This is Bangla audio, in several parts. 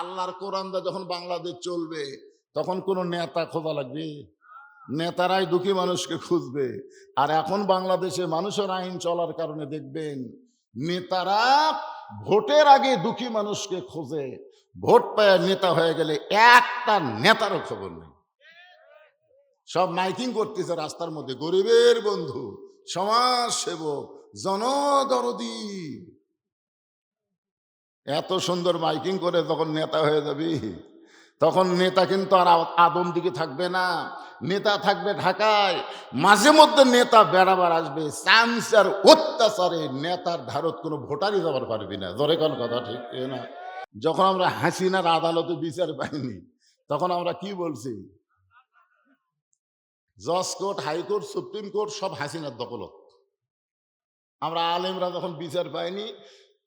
আল্লাহর কোরআনটা যখন বাংলাদেশ চলবে তখন কোনো নেতা খোঁজা লাগবে? নেতারাই দুঃখী মানুষকে খুঁজবে। আর এখন বাংলাদেশে মানুষের আইন চলার কারণে দেখবেন নেতারা ভোটের আগে দুঃখী মানুষকে খোঁজে, ভোট পায় নেতা হয়ে গেলে একটা নেতারও খবর নেই। সব মাইকিং করতেছে রাস্তার মধ্যে, গরিবের বন্ধু, সমাজ সেবক, জনদরদি। এত সুন্দর মাইকিং করে যখন নেতা হয়ে যাবি তখন নেতা কিন্তু আর আদম দিকে থাকবে না, নেতা থাকবে ঢাকায়। মাঝে মধ্যে নেতা বেড়াবার আসবে, চান্স আর অত্যাচারে নেতার ধারত কোনো ভোটারই যাবার পারবি না। জোরে কোন কথা ঠিক না? যখন আমরা হাসিনার আদালতে বিচার পাইনি তখন আমরা কি বলছি? জজ কোর্ট, হাইকোর্ট, সুপ্রিম কোর্ট সব হাসিনার দখলত। আমরা আলেমরা যখন বিচার পাইনি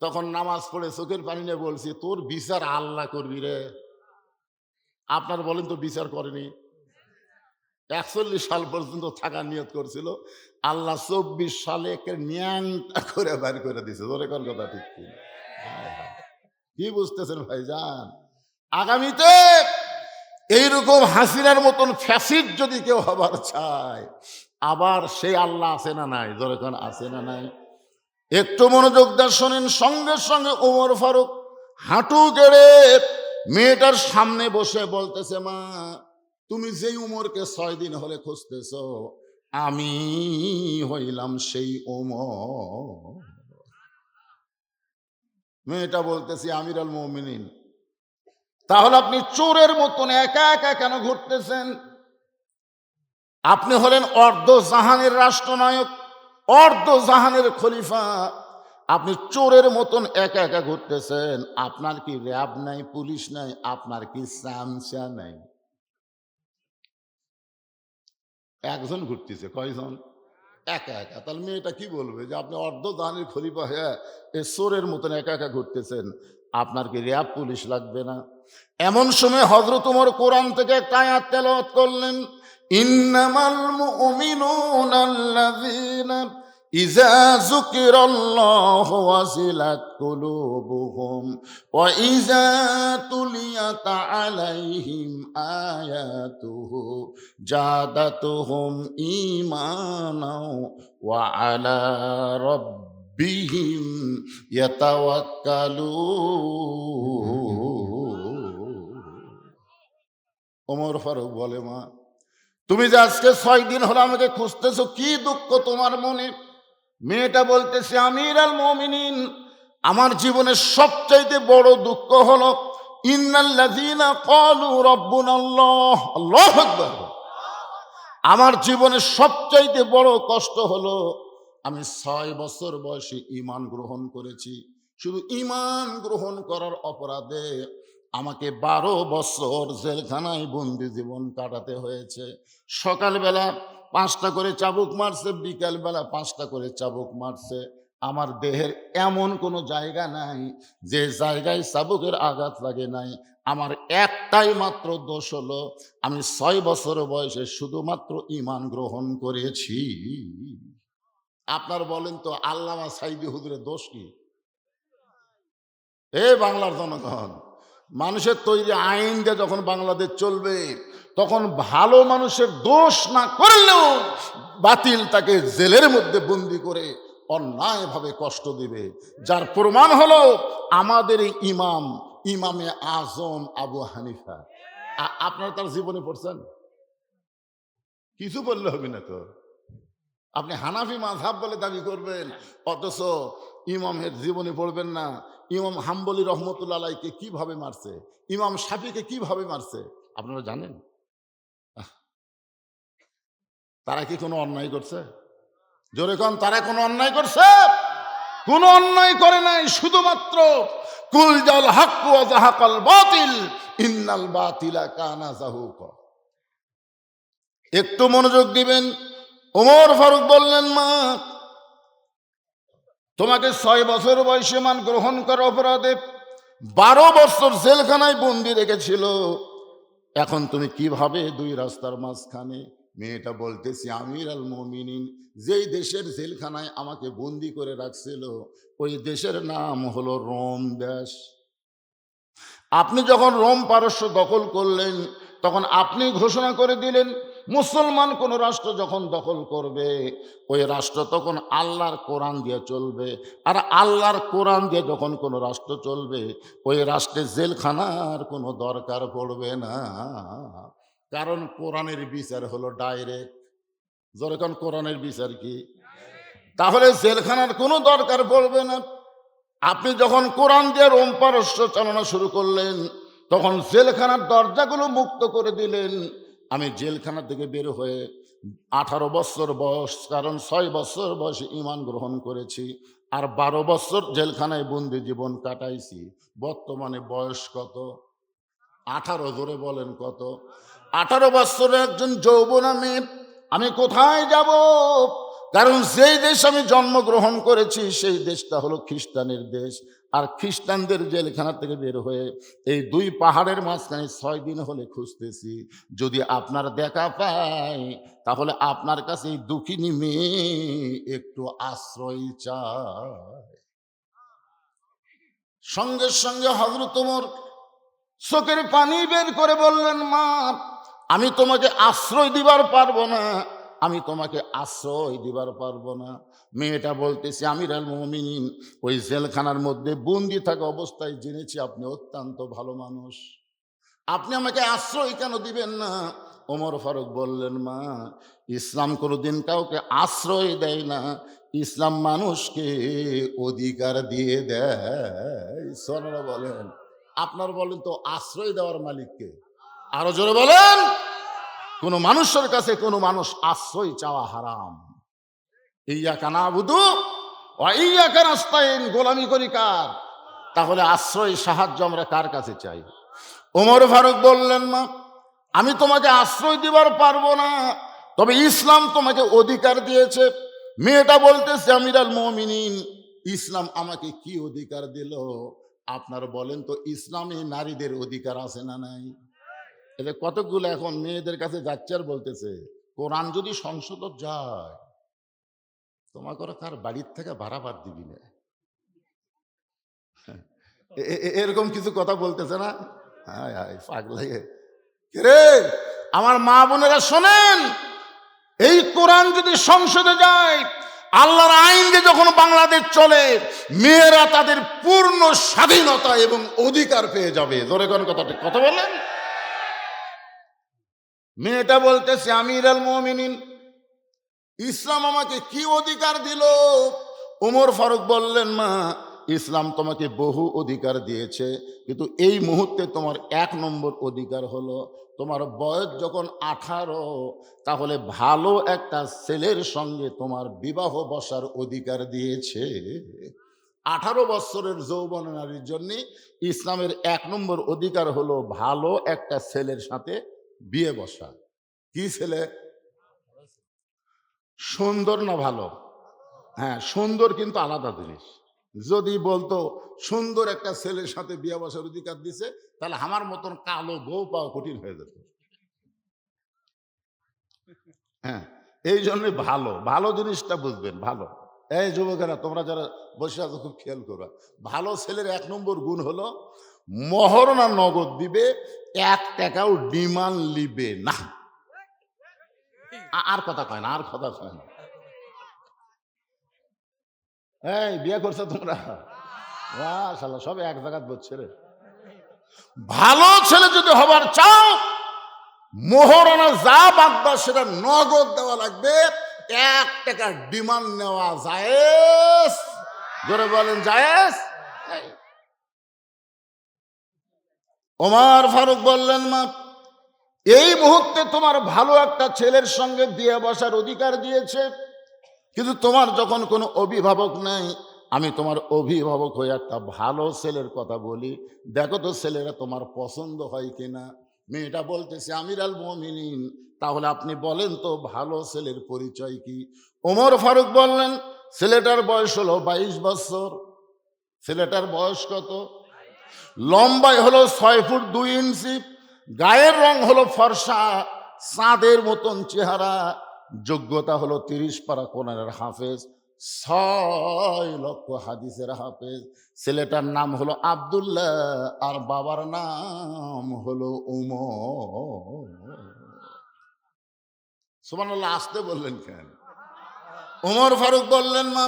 তখন নামাজ পড়ে চোখের পানি নিয়ে বলছি, তোর বিচার আল্লাহ করবি রে। আপনার বলেন তো বিচার করেনি? 41 সাল পর্যন্ত থাকার নিয়ত করছিল, আল্লাহ 24 সালে ন্যাংটা করে বাইর করে দিছে। ধরে কোন কথা ঠিক কি বুঝতেছেন ভাইজান? আগামীতে এইরকম হাসিনার মতন ফ্যাসিড যদি কেউ হবার চায়, আবার সেই আল্লাহ আছে না নাই? ধরে কোন আছে না নাই? একটু মনোযোগ দিয়ে শোনেন। সঙ্গে সঙ্গে ওমর ফারুক হাঁটু গেড়ে মেয়েটার সামনে বসে বলতেছে, মা তুমি যেই উমরকে 6 দিন হলে খুঁজতেছ, আমি হইলাম সেই ওমর। মেয়েটা বলতেছি, আমিরুল মুমিনিন, তাহলে আপনি চোরের মতন একা একা কেন ঘুরতেছেন? আপনি হলেন অর্ধ জাহানের রাষ্ট্রনায়ক, অর্ধ জাহানের খলিফা, আপনি চোরের মতন একা একা ঘুরতেছেন। আপনার কি র্যাব নাই, পুলিশ নাই? আপনার কি সামসা নাই? একজন ঘুরতেছে, কয়জন? একা একা। তাহলে মেয়েটা কি বলবে যে আপনি অর্ধ জাহানের খলিফা হ্যাঁ এ চোরের মতন একা একা ঘুরতেছেন, আপনার কি র্যাব পুলিশ লাগবে না? এমন সময় হযরত ওমর কোরআন থেকে একটা আয়াত তেলাওয়াত করলেন, ইন্নামাল মুমিনুনা আল্লাযীনা ইযা যুকিরাল্লাহু ওয়াজিলাত কুলুবুহুম ওয়া ইযা তুলিয়াত আলাইহিম আয়াতুহু জাদাতুহুম ঈমানাও ওয়া আলা রাব্বিহিম ইয়াতাওয়াক্কালুন। ওমর ফারুক বলে, মা তুমি যে আজকে 6 দিন হলো আমাকে খুঁজতেছো, কি দুঃখ তোমার মনে? মেয়েটা বলতেছে, আমিরুল মুমিনিন, আমার জীবনের সবচাইতে বড় দুঃখ হলো ইন্নাল্লাযীনা ক্বালু রাব্বুনাল্লাহ, আল্লাহু আকবার। আমার জীবনের সবচাইতে বড় কষ্ট হলো আমি 6 বছর বয়সে ঈমান গ্রহণ করেছি। শুধু ঈমান গ্রহণ করার অপরাধে আমাকে 12 বছর জেলখানায় বন্দি জীবন কাটাতে হয়েছে। সকালবেলা 5টা করে চাবুক মারছে, বিকালবেলা 5টা করে চাবুক মারছে। আমার দেহের এমন কোনো জায়গা নাই যে জায়গায় চাবুকের আঘাত লাগে নাই। আমার একটাই মাত্র দোষ হলো আমি 6 বছর বয়সে শুধুমাত্র ঈমান গ্রহণ করেছি। আপনার বলেন তো আল্লামা সাঈদী হুজুরের দোষ কি? এ বাংলার জনগণ, মানুষের তৈরি আইন দিয়ে যখন বাংলাদেশ চলবে তখন ভালো মানুষের দোষ না করলেও বাতিল তাকে জেলের মধ্যে বন্দি করে অন্যায়ভাবে কষ্ট দিবে। যার প্রমাণ হলো আমাদের এই ইমামে আজম আবু হানিফা। আপনারা তার জীবনে পড়ছেন? কিছু বললে হবে না তো। আপনি হানাফি মাযহাব বলে দাবি করবেন, অথচ ইমামের জীবনী পড়বেন না। ইমাম হাম্বলি রহমতুল্লাহ আলাইকে কিভাবে মারছে, ইমাম শাফিকে কিভাবে মারছে আপনারা জানেন? তারা কি কোনো অন্যায় করছে? জোরে কোন, তারা কোনো অন্যায় করছে? কোনো অন্যায় করে নাই। শুধুমাত্র কুল জাল হক ওয়া যাহাকাল বাতিল ইন্নাল বাতিলা কানা যাহুকা। একটু মনোযোগ দিবেন। ওমর ফারুক বললেন, মা তোমাকে 6 বছর বয়সে ঈমান গ্রহণ করার অপরাধে 12 বছর জেলখানায় বন্দি রেখেছিল, এখন তুমি কিভাবে 2 রাস্তার মাঝখানে? মেয়েটা বলতেছি, আমিরুল মুমিনিন, যেই দেশের জেলখানায় আমাকে বন্দি করে রাখছিল ওই দেশের নাম হলো রোম দেশ। আপনি যখন রোম পারস্য দখল করলেন, তখন আপনি ঘোষণা করে দিলেন মুসলমান কোন রাষ্ট্র যখন দখল করবে, ওই রাষ্ট্র তখন আল্লাহর কোরআন দিয়ে চলবে। আর আল্লাহর কোরআন দিয়ে যখন কোনো রাষ্ট্র চলবে, ওই রাষ্ট্রে জেলখানার কোনো দরকার পড়বে না, কারণ কোরআনের বিচার হলো ডাইরেক্ট। যখন কোরআনের বিচার কি, তাহলে জেলখানার কোনো দরকার পড়বে না। আপনি যখন কোরআন দিয়ে রোম পারস্য চালানো শুরু করলেন, তখন জেলখানার দরজাগুলো মুক্ত করে দিলেন। আমি জেলখানা থেকে বের হয়ে 18 বছর বয়স, কারণ 6 বছর বয়সে ঈমান গ্রহণ করেছি, আর 12 বছর জেলখানায় বন্দি জীবন কাটাইছি। বর্তমানে বয়স কত? 18। ধরে বলেন কত? 18 বছরের একজন যৌবনা মেয়ে। আমি কোথায় যাব? কারণ যেই দেশ আমি জন্মগ্রহণ করেছি সেই দেশটা হলো খ্রিস্টানের দেশ। আর খ্রিস্টানদের জেলখানা থেকে বের হয়ে এই 2 পাহাড়ের মাঝখানে 6 দিন হলে খুঁজতেছি। যদি আপনার দেখা পাই, তাহলে আপনার কাছে এই দুঃখিনী মেয়ে একটু আশ্রয় চায়। সঙ্গে সঙ্গে হযরত ওমর চোখের পানি বের করে বললেন, মা, আমি তোমাকে আশ্রয় দিবার পারবো না, আমি তোমাকে আশ্রয় দিবার পারবো না। মেয়েটা বলতেছে, আমির আল মুমিনিন, ওই জেলখানার মধ্যে বন্দি থাকা অবস্থায় জেনেছি আপনি অত্যন্ত ভালো মানুষ, আপনি আমাকে আশ্রয় কেন দিবেন না? ওমর ফারুক বললেন, মা, ইসলাম কোনোদিন কাউকে আশ্রয় দেয় না, ইসলাম মানুষকে অধিকার দিয়ে দেয়। সোনারা বলেন, আপনার বলেন তো আশ্রয় দেওয়ার মালিককে? আরো জোরে বলেন। কোন মানুষের কাছে কোনো মানুষ আশ্রয় চাওয়া হারাম। ইয়াকা নাবুদু ওয়া ইয়াকা নাস্তাইন, গোলামি করি কার? তাহলে আশ্রয় সাহায্য আমরা কার কাছে চাই? ওমর ফারুক বললেন, মা, আমি তোমাকে আশ্রয় দিবার পারবো না, তবে ইসলাম তোমাকে অধিকার দিয়েছে। মেয়েটা বলতেছে, আমির আল মুমিনিন, ইসলাম আমাকে কি অধিকার দিল? আপনার বলেন তো, ইসলামে নারীদের অধিকার আছে না নাই? এটা কতগুলো এখন মেয়েদের কাছে যাচ্ছে আর বলতেছে, কোরআন যদি সংসদ যায়, তোমাকে ওরা কার বাড়ির থেকে ভাড়া বাদ দিবি না। এরকম কিছু কথা বলতেছে না? হায় হায়, পাগলাই রে। আমার মা বোনেরা শোনেন, এই কোরআন যদি সংসদে যায়, আল্লাহর আইন যে যখন বাংলাদেশ চলে, মেয়েরা তাদের পূর্ণ স্বাধীনতা এবং অধিকার পেয়ে যাবে। ধরে কোন কথা বলেন? মেয়েটা বলতেছে, আমির আল মুমিনিন, ইসলাম আমাকে কি অধিকার দিল? ওমর ফারুক বললেন, মা, ইসলাম তোমাকে বহু অধিকার দিয়েছে, কিন্তু এই মুহূর্তে তোমার 1 নম্বর অধিকার হলো, তোমার বয়স যখন 18, তাহলে ভালো একটা ছেলের সঙ্গে তোমার বিবাহ বসার অধিকার দিয়েছে। 18 বছরের যৌবন নারীর জন্য ইসলামের 1 নম্বর অধিকার হলো ভালো একটা ছেলের সাথে বিয়ে বসা। কি ছেলে? সুন্দর না ভালো? হ্যাঁ, সুন্দর কিন্তু আলাদা জিনিস। যদি বলতো সুন্দর একটা ছেলের সাথে বিয়ে বসার অধিকার দিছে, তাহলে আমার মতন কালো বউ পাওয়া কঠিন হয়ে যেত। হ্যাঁ, এই জন্যই ভালো ভালো জিনিসটা বুঝবেন। ভালো, এই যুবকেরা, তোমরা যারা বসে আছো খুব খেয়াল করো, ভালো ছেলের 1 নম্বর গুণ হলো মহরনা নগদ দিবে, 1 টাকাও ডিমান্ড লিবে না। আর কথা কয় না, আর কথা কয় না। এই বিয়ে করছো তোমরা? মাশাআল্লাহ, সব এক জায়গায় বলছে রে। ভালো ছেলে যদি হবার চাও, মোহরানা যা বাগদা সেটা নগদ দেওয়া লাগবে, 1 টাকা ডিমান্ড নেওয়া জায়েজ। জোরে বলেন জায়েজ। ওমর ফারুক বললেন, মা, এই মুহূর্তে তোমার ভালো একটা ছেলের সঙ্গে বিয়ে বসার অধিকার দিয়েছে, কিন্তু তোমার যখন কোনো অভিভাবক নেই, আমি তোমার অভিভাবক হয়ে একটা ভালো ছেলের কথা বলি, দেখো তো ছেলেরা তোমার পছন্দ হয় কিনা। মেয়েটা বলতেছে, আমির আল মুমিনিন, তাহলে আপনি বলেন তো ভালো ছেলের পরিচয় কি? ওমর ফারুক বললেন, ছেলেটার বয়স হলো 22 বছর। ছেলেটার বয়স কত? লম্বায় হলো 6 ফুট 2 ইঞ্চি, গায়ের রং হলো ফর্সা, চাঁদের মতন চেহারা, যোগ্যতা হলো 30 পারা কোরআনের হাফেজ, 6 লক্ষ হাদিসের হাফেজ। ছেলেটার নাম হলো আব্দুল্লাহ আর বাবার নাম হলো উমর। সুবহানাল্লাহ, আসতে বললেন কেন? উমর ফারুক বললেন, মা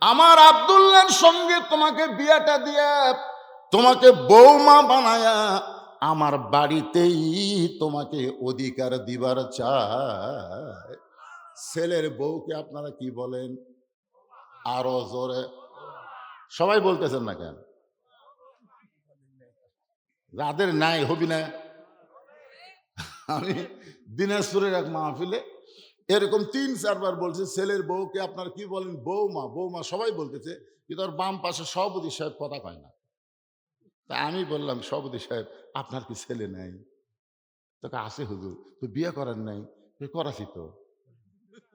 আমার আব্দুল্লাহর সঙ্গে তোমাকে বিয়াটা দিয়ে তোমাকে বৌমা বানায়া আমার বাড়িতেই তোমাকে অধিকার দিবার চাই। ছেলের বউকে আপনারা কি বলেন? আরো জোরে সবাই বলতেছেন না কেন? যাদের নাই হবি না। আমি দিনাজপুরের এক মাহফিলে এরকম 3-4 বার বলছে ছেলের বউকে আপনারা কি বলেন? বৌমা। বৌমা সবাই বলতেছে, কিন্তু ওর বাম পাশে সভাপতি সাহেব কথা কয় না। তা আমি বললাম, সভাপতি সাহেব আপনার কি ছেলে নাই? তোকে আছে হুজুর। তো বিয়ে করেন নাই? করাছি তো।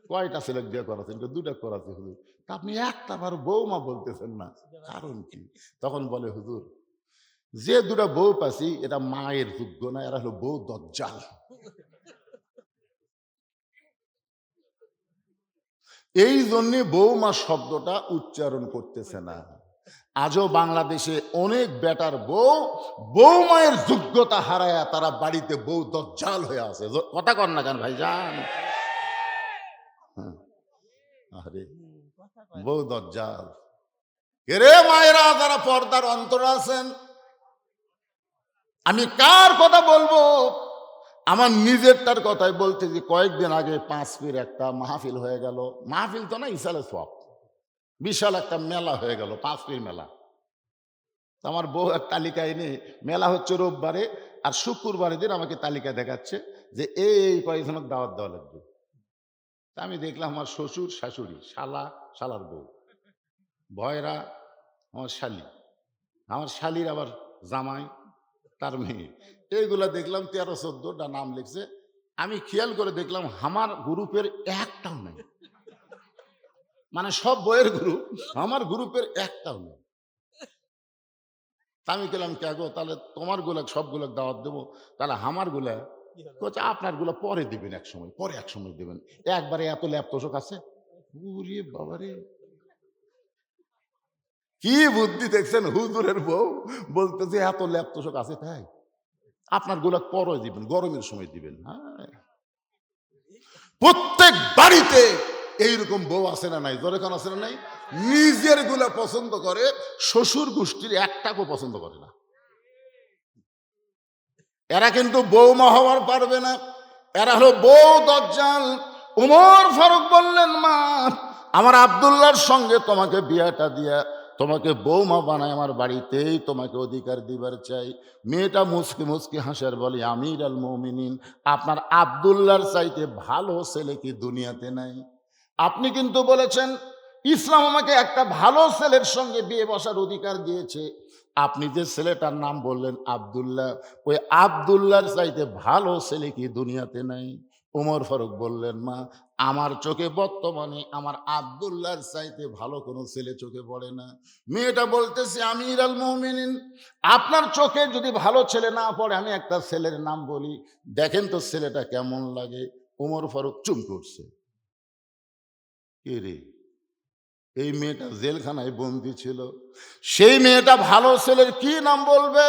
কয়টা ছেলে বিয়ে করাছেন? 2টা করাছি হুজুর। তা আপনি একটা বার বৌমা বলতেছেন না, কারণ কি? তখন বলে, হুজুর যে 2টা বউ পাছি এটা মায়ের যোগ্য না, এরা হলো বউ দজ্জাল। এই জন্যে বৌমা শব্দটা উচ্চারণ করতেছে না। আজও বাংলাদেশে অনেক বেটার বউ বৌমায়ের যোগ্যতা হারায়া তারা বাড়িতে বউ দজ্জাল হয়ে আছে। কথা কর না কেন ভাইজান? আরে বউ দজ্জাল। রে মায়েরা যারা পর্দার অন্তরে আছেন, আমি কার কথা বলবো? আমার নিজেরটার কথাই বলতে যে কয়েকদিন আগে 5 পীর একটা মাহফিল হয়ে গেল। মাহফিল তো না, ইসালে সব বিশাল একটা মেলা হয়ে গেল, 5 পীর মেলা। আমার বউ এক তালিকা এনে, মেলা হচ্ছে রোববারে আর শুক্রবারের দিন আমাকে তালিকা দেখাচ্ছে যে এই কয়েকজনক দাওয়াত দেওয়া লাগবে। তা আমি দেখলাম আমার শ্বশুর শাশুড়ি, শালা শালার বউ, ভয়রা আমার শালি, আমার শালির আবার জামাই, তার মেয়ে, এইগুলা দেখলাম 13-14টা নাম লিখছে। আমি খেয়াল করে দেখলাম আমার গ্রুপের একটাও নেই, মানে সব বইয়ের গ্রুপ, আমার গ্রুপের একটাও নেই। আমি গেলাম, কে গো, তাহলে তোমার গুলা সবগুলো দাওয়াত দেবো, তাহলে আমার গুলা কোচ আপনার গুলা পরে দিবেন, এক সময় পরে, এক সময় দেবেন, একবারে এত ল্যাপ তোষক আছে। ওরে বাবারে, কি বুদ্ধি দেখছেন হুজুরের বউ বলতেছে এত ল্যাপ তোষক আছে, তাই আপনার গুলা পরে দিবেন, গরমের সময় দিবেন। হ্যাঁ, প্রত্যেক বাড়িতে এইরকম বউ আছে না নাই? জোরে কোন আছে না নাই? নিজের গুলা পছন্দ করে, শ্বশুর গোষ্ঠীর একটাকে পছন্দ করে না। এরা কিন্তু বৌমা হওয়ার পারবে না, এরা হলো বউ দজ্জাল। উমর ফারুক বললেন, মা আমার আব্দুল্লাহর সঙ্গে তোমাকে বিয়াটা দিয়া তোমাকে বৌমা বানায় আমার বাড়িতেই তোমাকে অধিকার দিবার চাই। মেয়েটা মুসকি মুসকি হাসার বলে, আমির আল মুমিনিন, আপনার আব্দুল্লাহর চাইতে ভালো ছেলে কি দুনিয়াতে নাই? আপনি কিন্তু বলেছেন ইসলাম আমাকে একটা ভালো ছেলের সঙ্গে বিয়ে বসার অধিকার দিয়েছে। আপনি যে ছেলেটার নাম বললেন আব্দুল্লাহ, ওই আব্দুল্লাহর চাইতে ভালো ছেলে কি দুনিয়াতে নাই? উমর ফারুক বললেন, মা আমার চোখে বর্তমানে আমার আব্দুল্লাহর চাইতে ভালো কোনো ছেলে চোখে পড়ে না। মেয়েটা বলতেছে, আমির আল মুমিনিন, আপনার চোখে যদি ভালো ছেলে না পড়ে, আমি একটা ছেলের নাম বলি, দেখেন তো ছেলেটা কেমন লাগে। উমর ফারুক চুপ করছে। কে রে? এই মেয়েটা জেলখানায় বন্দি ছিল, সেই মেয়েটা ভালো ছেলের কি নাম বলবে?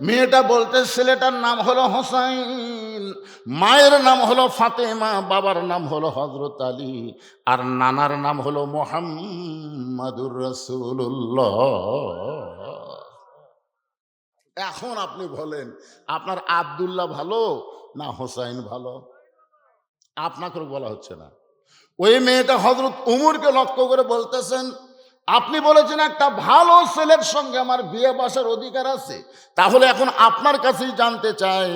মেয়েটা বলতে, ছেলেটার নাম হলো হোসাইন, মায়ের নাম হলো ফাতেমা, বাবার নাম হলো হযরত আলী, আর নানার নাম হলো মুহাম্মাদুর রাসূলুল্লাহ। এখন আপনি বলেন, আপনার আব্দুল্লাহ ভালো না হোসাইন ভালো? আপনাকে বলা হচ্ছে না। ওই মেয়েটা হযরত উমরকে লক্ষ্য করে বলতেছেন, আপনি বলেছেন একটা ভালো ছেলের সঙ্গে আমার বিয়ে বসার অধিকার আছে, তাহলে এখন আপনার কাছেই জানতে চাই,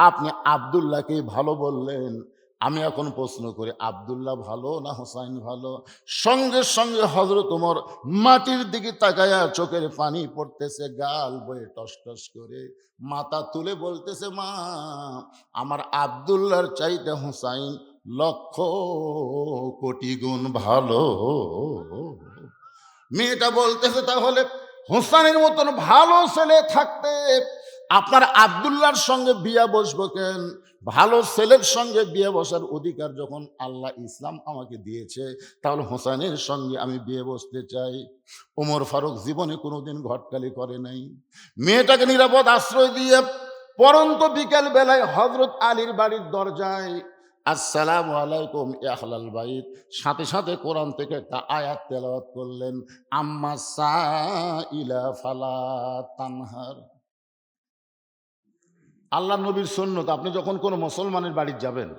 আপনি আব্দুল্লাহকে ভালো বললেন, আমি এখন প্রশ্ন করি আব্দুল্লাহ ভালো না হোসাইন ভালো? সঙ্গে সঙ্গে হযরত উমর মাটির দিকে তাকায়া চোখের পানি পড়তেছে, গাল বয়ে টস টস করে, মাথা তুলে বলতেছে, মা আমার আব্দুল্লাহর চাইতে হোসাইন লক্ষ কোটি গুণ ভালো। মেয়েটা বলতেছে, তাহলে হোসাইনের মতন ভালো ছেলে থাকতে আপনার আব্দুল্লাহর সঙ্গে বিয়ে বসবো কেন? ভালো ছেলের সঙ্গে বিয়ে বসার অধিকার যখন আল্লাহ ইসলাম আমাকে দিয়েছে, তাহলে হোসেনের সঙ্গে আমি বিয়ে বসতে চাই। ওমর ফারুক জীবনে কোনোদিন ঘটকালি করে নাই। মেয়েটাকে নিরাপদ আশ্রয় দিয়ে পরন্ত বিকেল বেলায় হযরত আলীর বাড়ির দরজায় আসসালামু আলাইকুম ইয়া আহলাল বাইত, সাথে সাথে কোরআন থেকে একটা আয়াত তেলাওয়াত করলেন, আম্মা সাইলা ফালা তানহার। আল্লাহ নবীর সুন্নত, আপনি যখন কোনো মুসলমানের বাড়ি যাবেন,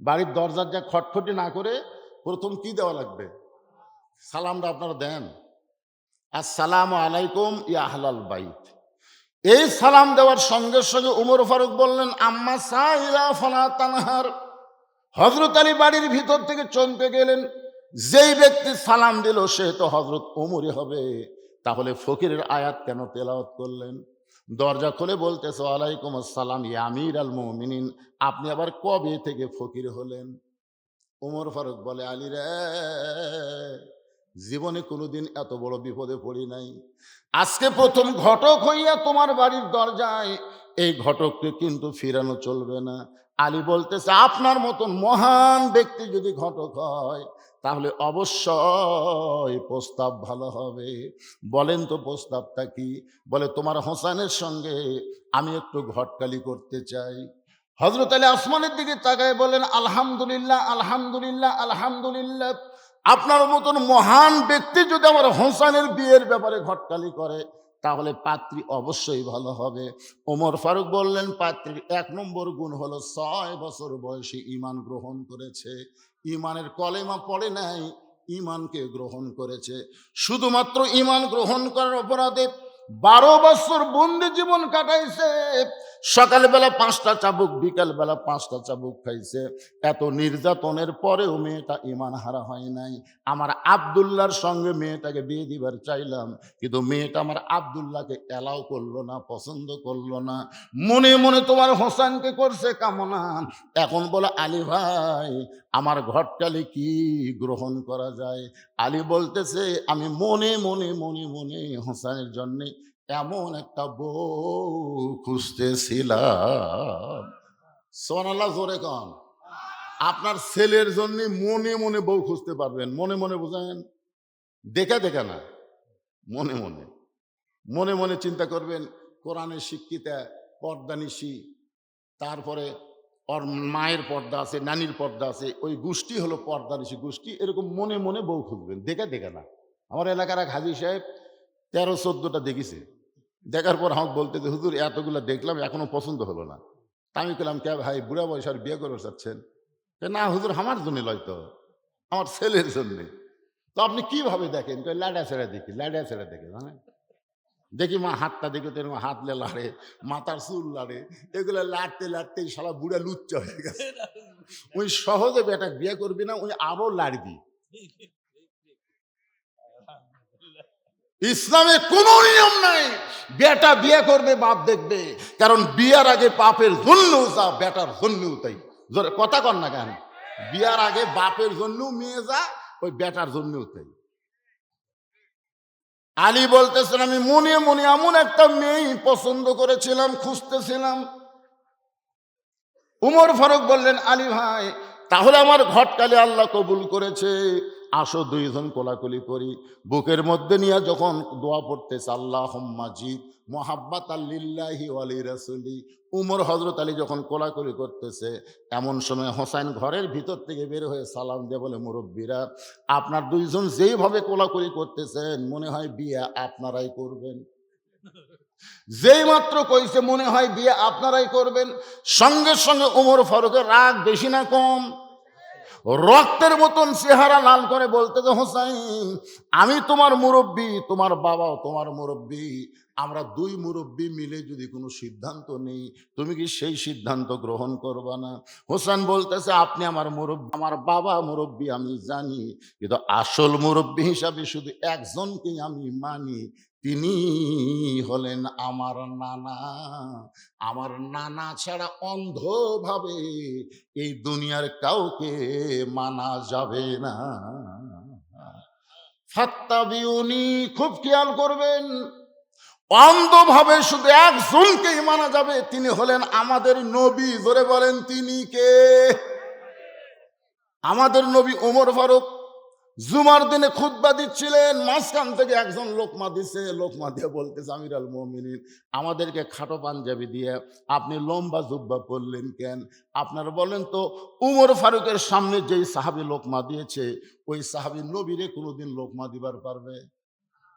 বাড়ির দরজার যা খটখটি না করে প্রথম কি দেওয়া লাগবে? সালামটা আপনারা দেন, আসসালামু আলাইকুম ইয়া আহলাল বাইত। এই সালাম দেওয়ার সঙ্গে সঙ্গে উমর ফারুক বললেন, আম্মা সাইলা ফালা তানহার। হযরত আলী বাড়ির ভিতর থেকে চমকে গেলেন। যেই ব্যক্তি সালাম দিল সে তো হযরত ওমরই হবে, তাহলে ফকিরের আয়াত কেন তেলাওয়াত করলেন? দরজা খুলে বলতেছে, ওয়ালাইকুম আসসালাম ইয়া আমির আল মুমিনিন, আপনি আবার কবে থেকে ফকির হলেন? ওমর ফারুক বলে, আলী রে, জীবনে কোনোদিন এত বড় বিপদে পড়ি নাই, আজকে প্রথম ঘটক হইয়া তোমার বাড়ির দরজায়। এই ঘটককে কিন্তু ফিরানো চলবে না। আলী বলতেছে, আপনার মতন মহান ব্যক্তি যদি ঘটক হয় তাহলে অবশ্যই প্রস্তাব ভালো হবে। বলেন তো প্রস্তাবটা কি? বলে, তোমার হোসেনের সঙ্গে আমি একটু ঘটকালি করতে চাই। হযরত আলী আসমানের দিকে তাকায় বলেন, আলহামদুলিল্লাহ আলহামদুলিল্লাহ আলহামদুলিল্লাহ। আপনার মতন মহান ব্যক্তি যদি আমার হোসেনের বিয়ের ব্যাপারে ঘটকালি করে তাহলে পাত্রী অবশ্যই ভালো হবে। ওমর ফারুক বললেন, পাত্রীর 1 নম্বর গুণ হলো 6 বছর বয়সে ঈমান গ্রহণ করেছে। ঈমানের কলেমা পড়ে নাই, ঈমানকে গ্রহণ করেছে। শুধুমাত্র ঈমান গ্রহণ করার অপরাধে 12 বছর বন্দি জীবন কাটাইছে। সকালবেলা 5টা চাবুক, বিকালবেলা 5টা চাবুক খাইছে। এত নির্যাতনের পরেও মেয়েটা ঈমান হারা হয় নাই। আমার আব্দুল্লাহর সঙ্গে মেয়েটাকে বিয়ে দিবার চাইলাম, কিন্তু মেয়েটা আমার আব্দুল্লাহকে এলাও করলো না, পছন্দ করলো না। মনে মনে তোমার হোসেনকে করছে কামনা। এখন বলে, আলী ভাই, আমার ঘটকালি কি গ্রহণ করা যায়? আলী বলতেছে, আমি মনে মনে মনে মনে হোসেনের জন্যে এমন একটা বউ খুঁজতেছিলাম। সুবহানাল্লাহ, জোরে কন। আপনার ছেলের জন্য মনে মনে বউ খুঁজতে পারবেন। মনে মনে বুঝেন, দেখে দেখে না, মনে মনে মনে মনে চিন্তা করবেন, কোরআনের শিক্ষিতা, পর্দানিশী, তারপরে ওর মায়ের পর্দা আছে, নানির পর্দা আছে, ওই গোষ্ঠী হলো পর্দানিশী গোষ্ঠী। এরকম মনে মনে বউ খুঁজবেন, দেখে দেখে না। আমার এলাকার এক হাজী সাহেব 13-14টা দেখেছে। দেখার পর আমাকে বলতে যে, হুজুর এতগুলো দেখলাম এখনো পছন্দ হলো না। তা আমি বললাম, কে ভাই, বুড়া বয়স আর বিয়ে করে চাচ্ছেন? না হুজুর, আমার জন্য লয় তো, আমার ছেলের জন্যে। তো আপনি কিভাবে দেখেন? লাডা ছেড়ে দেখি, লাডা ছেড়ে দেখে, মানে দেখি মা হাতটা দেখে তো এরকম হাতলে লাড়ে, মাথার চুল লাড়ে, এগুলো লাড়তে লাড়তেই শালা বুড়া লুচ্চা হয়ে গেছে। ওই সহজে বেটা বিয়ে করবি না, ওই আরো লাড়বি। ইসলামে কোনো নিয়ম নাই বেটা বিয়ে করবে বাপ দেখবে, কারণ বিয়ার আগে বাপের জন্যও যা, বেটার জন্যও তাই। কথা কন না কেন? বিয়ার আগে বাপের জন্যও মেয়ে যা, ওই বেটার জন্যও তাই। আলী বলতেছেন, আমি মনে মনে এমন একটা মেয়ে পছন্দ করেছিলাম, খুঁজতেছিলাম। উমর ফারুক বললেন, আলী ভাই, তাহলে আমার ঘটকালি আল্লাহ কবুল করেছে, আসো দুইজন কোলাকুলি করি। বুকের মধ্যে নিয়ে যখন দোয়া পড়তেছে, আল্লাহুম্মা জিদ মুহাব্বাতাল লিল্লাহি ওয়া লিরাসূলি, উমর হযরত আলী যখন কোলাকুলি করতেছে, এমন সময় হোসেন ঘরের ভিতর থেকে বের হয়ে সালাম দিয়ে বলে, মুরব্বীরা, আপনার দুইজন যেইভাবে কোলাকুলি করতেছেন মনে হয় বিয়ে আপনারাই করবেন। যেই মাত্র কইছে মনে হয় বিয়ে আপনারাই করবেন, সঙ্গে সঙ্গে উমর ফারুকের রাগ বেশি না কম? রক্তের মতন চেহারা লাল করে বলতেছে, হোসাইন, আমি তোমার মুরব্বী, তোমার বাবাও তোমার মুরব্বী, আমরা দুই মুরব্বী মিলে যদি কোনো সিদ্ধান্ত নেই, তুমি কি সেই সিদ্ধান্ত গ্রহণ করবা না? হোসেন বলতেছে, আপনি আমার মুরব্বী, আমার বাবা মুরব্বী আমি জানি, কিন্তু আসল মুরব্বী হিসাবে শুধু একজনকেই আমি মানি, তিনি হলেন আমার নানা। আমার নানা ছাড়া অন্ধভাবে এই দুনিয়ার কাউকে মানা যাবে না। ফাত্তাবিউনি, খুব খেয়াল করবেন। অন্ধভাবে শুধু একজনকেই মানা যাবে, তিনি হলেন আমাদের নবী। জোরে বলেন তিনি কে? আমাদের নবী ওমর ফারুক জুমার দিনে খুতবা দিচ্ছিলেন, মাঝখান থেকে একজন লোকমা দিছে, লোকমা দিয়ে বলতেছে, আমির আল মুমিনিন, আমাদেরকে খাটো পাঞ্জাবি দিয়ে আপনি লম্বা জুব্বা পরলেন কেন? আপনারা বলেন তো, উমর ফারুকের সামনে যেই সাহাবী লোকমা দিয়েছে, ওই সাহাবী নবীরে কোনোদিন লোকমা দিবার পারবে?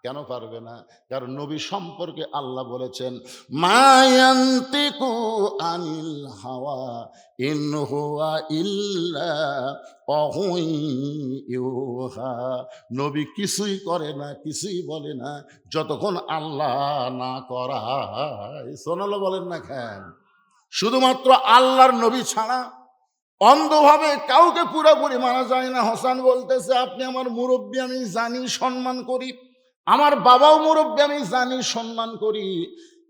কেন পারবে না? কারণ নবী সম্পর্কে আল্লাহ বলেছেন, মায়ান্তিকু আনিল হাওয়া ইন হুয়া ইল্লা ওয়াহয়ুন ইউহা। নবী কিছুই করে না, কিছুই বলে না যতক্ষণ আল্লাহ না করায়। সোনালো বলেন না কেন? শুধুমাত্র আল্লাহর নবী ছাড়া অন্ধভাবে কাউকে পুরোপুরি মানা যায় না। হাসান বলতেছে, আপনি আমার মুরব্বী, আমি জানি, সম্মান করি, আমার বাবাও মুরব্বী, আমি জানি, সম্মান করি,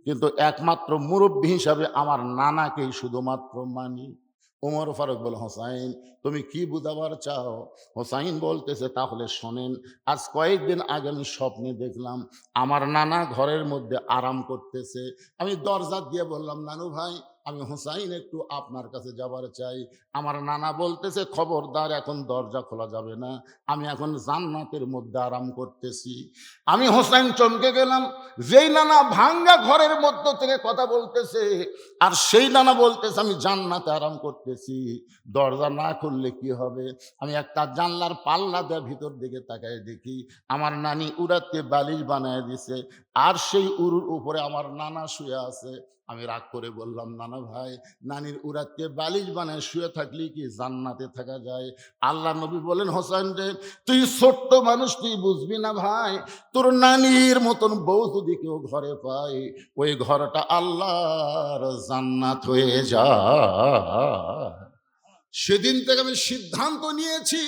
কিন্তু একমাত্র মুরব্বী হিসাবে আমার নানাকেই শুধুমাত্র মানি। ওমর ফারুক বলে, হোসাইন তুমি কি বুঝাবার চাও? হোসাইন বলতেছে, তাহলে শোনেন, আজ কয়েকদিন আগে আমি স্বপ্নে দেখলাম আমার নানা ঘরের মধ্যে আরাম করতেছে। আমি দরজা দিয়ে বললাম, নানু ভাই, আমি হোসাইন একটু আপনার কাছে যাবার চাই। আমার নানা বলতেছে, খবরদার, এখন দরজা খোলা যাবে না, আমি এখন জান্নাতের মধ্যে আরাম করতেছি। আমি হোসাইন চমকে গেলাম। যেই নানা ভাঙ্গা ঘরের মধ্য থেকে কথা বলতেছে, আর সেই নানা বলতেছে আমি জান্নাতে আরাম করতেছি, দরজা না খুললে কি হবে? আমি একটা জানলার পাল্লা দেওয়ার ভিতর দিকে তাকায় দেখি আমার নানি উড়াতে বালিশ বানায় দিছে, আর সেই উরুর উপরে আমার নানা শুয়ে আছে। আমি রাগ করে বললাম, নানা ভাই, নানির উড়াতে বালিশ বানায় শুয়ে থাকলে কি জান্নাতে থাকা যায়? আল্লাহ নবী বলেন, হোসেন রে, তুই ছোট্ট মানুষ, তুই বুঝবি না ভাই, তোর নানির মতন বউ যদি কেউ ঘরে পায়, ওই ঘরটা আল্লাহর জান্নাত হয়ে যায়। সেদিন থেকে আমি সিদ্ধান্ত নিয়েছি,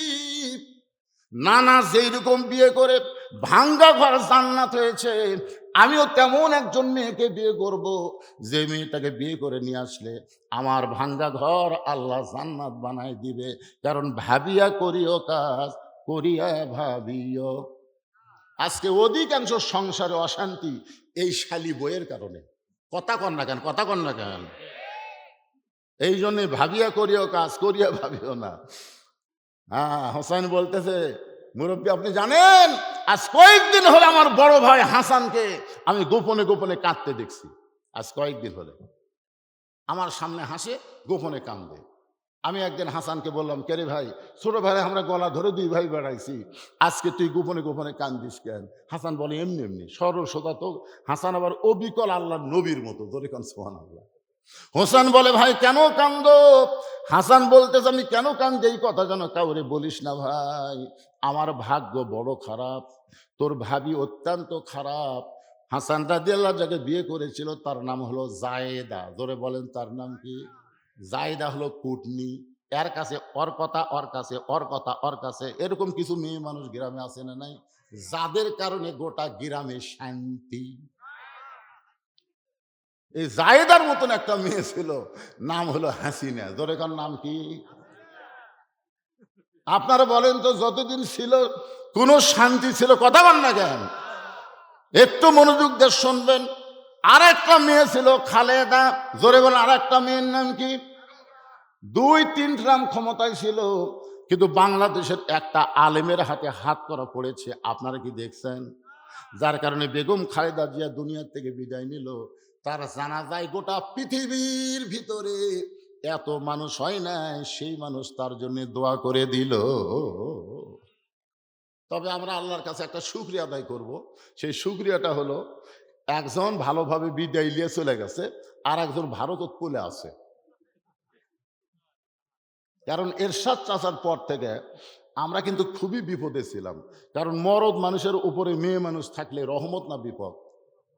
নানা যেই রকম বিয়ে করে ভাঙ্গা ঘর জান্নাত হয়েছে, আমিও তেমন একজন মেয়েকে বিয়ে করব, যে মেয়েটাকে বিয়ে করে নিয়ে আসলে আমার ভাঙ্গা ঘর আল্লাহ জান্নাত বানায় দিবে। কারণ ভাবিয়া করিও কাজ, করিয়া ভাবিও। আজকে অধিকাংশ সংসারে অশান্তি এই শালি বইয়ের কারণে। কথা কন না কেন? কথা কন না কেন? এই জন্যে ভাবিয়া করিও কাজ, করিয়া ভাবিও না। হ্যাঁ, হোসেন বলতেছে, মুরব্বী আপনি জানেন, আজ কয়েকদিন হলে আমার বড় ভাই হাসানকে আমি গোপনে গোপনে কাঁদতে দেখছি। আজ কয়েকদিন হলে আমার সামনে হাসে, গোপনে কান্দে। আমি একদিন হাসানকে বললাম, কে রে ভাই, ছোট ভাই আমরা গলা ধরে দুই ভাই বেড়াইছি, আজকে তুই গোপনে গোপনে কান্দিস কেন? হাসান বলে, এমনি এমনি। সরল সোজা তো। হাসান আবার অবিকল আল্লাহ নবীর মতো, ধরে কান সুবহানাল্লাহ। হোসেন বলে, ভাই কেন কান্দো? হাসান বলতেছে, আমি কেন কান্দি এই কথা যেন কাউরে বলিস না ভাই, আমার ভাগ্য বড় খারাপ, তোর ভাবি অত্যন্ত খারাপ। হাসান রাদিয়াল্লাহু যাকে বিয়ে করেছিল তার নাম হলো জায়েদা। জোরে বলেন, তার নাম কি? জায়েদা হলো কুটনি। এর কাছে ওর কথা, ওর কাছে ওর কথা, ওর কাছে। এরকম কিছু মেয়ে মানুষ গ্রামে আছে না নাই, যাদের কারণে গোটা গ্রামে শান্তি। এই জায়েদার মতন একটা মেয়ে ছিল, নাম হলো হাসিনা। জোরে কার নাম কি? আপনারা বলেন তো, যতদিন ছিল কোন শান্তি ছিল? কথা বল না কেন? একটু মনোযোগ দিয়ে শুনবেন। আর একটা মেয়ে ছিল খালেদা। জোরে বলেন, আর একটা মেয়ের নাম কি? 2-3 ট্রাম ক্ষমতায় ছিল, কিন্তু বাংলাদেশের একটা আলেমের হাতে হাত করা পড়েছে। আপনারা কি দেখছেন? যার কারণে বেগম খালেদা জিয়া দুনিয়ার থেকে বিদায় নিল। তার জানাজায় গোটা পৃথিবীর ভিতরে এত মানুষ হয় নাই, সেই মানুষ তার জন্য দোয়া করে দিল। তবে আমরা আল্লাহর কাছে একটা শুকরিয়া আদায় করব। সেই শুকরিয়াটা হলো, একজন ভালোভাবে বিদায় নিয়ে চলে গেছে, আর একজন ভারতত পলে আছে। কারণ এরশাদ চাচার পর থেকে আমরা কিন্তু খুবই বিপদে ছিলাম। কারণ মরদ মানুষের উপরে মেয়ে মানুষ থাকলে রহমত না বিপদ?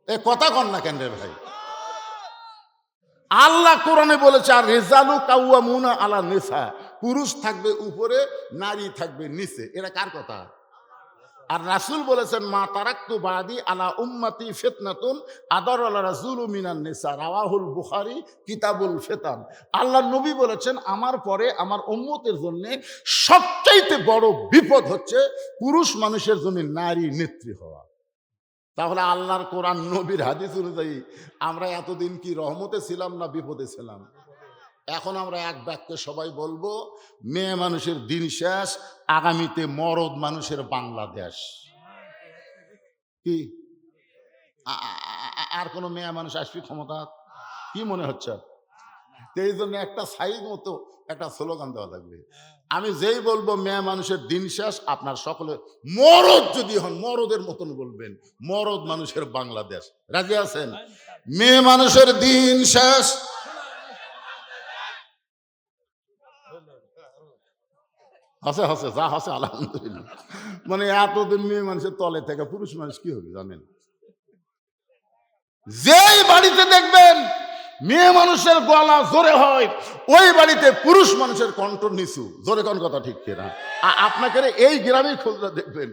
এ কথা কন না কেন রে ভাই? আল্লাহ কোরআনে বলেছে, আর রেজালু কাওয়ামুনা আলা নিসা, পুরুষ থাকবে উপরে, নারী থাকবে নিচে। এটা কার কথা? আর রাসূল বলেছেন, মা তারাক্তু বাদি আলা উম্মতি ফিতনাতুন আদারাল রাসূলু মিনান নিসা, রাওয়াহুল বুখারী কিতাবুল ফিতান। আল্লাহর নবী বলেছেন, আমার পরে আমার উম্মতের জন্য সবচাইতে বড় বিপদ হচ্ছে পুরুষ মানুষের জন্য নারী নেত্রী হওয়া। তাহলে আল্লাহর কোরআন নবীর হাদিস অনুযায়ী আমরা এতদিন কি রহমতে ছিলাম না বিপদে ছিলাম? এখন আমরা এক বাক্যে সবাই বলবো, মেয়ে মানুষের দিন শেষ, আগামীতে মরদ মানুষের বাংলাদেশ। কি আর কোন মেয়ে মানুষ আসবে ক্ষমতা? কি মনে হচ্ছে? এই জন্য একটা সাইজ মতো একটা স্লোগান দেওয়া লাগবে। আমি যেই বলবো মেয়ে মানুষের দিন শেষ, আপনার সকলে মরদ যদি হন মরদের মতন বলবেন, মরদ মানুষের বাংলাদেশ। রাজি আছেন? মেয়ে মানুষের দিন শেষ। হাসে হাসে যা হাসে আলহামদুলিল্লাহ। মানে এতদিন মেয়ে মানুষের তলে থেকে পুরুষ মানুষ কি হবে জানেন? যেই বাড়িতে দেখবেন মেয়ে মানুষের গলা জোরে হয়, ওই বাড়িতে পুরুষ মানুষের কণ্ঠ নিচু। জোরে কোন কথা ঠিক কিনা? আপনাকে এই গ্রামে খোঁজটা দেখবেন,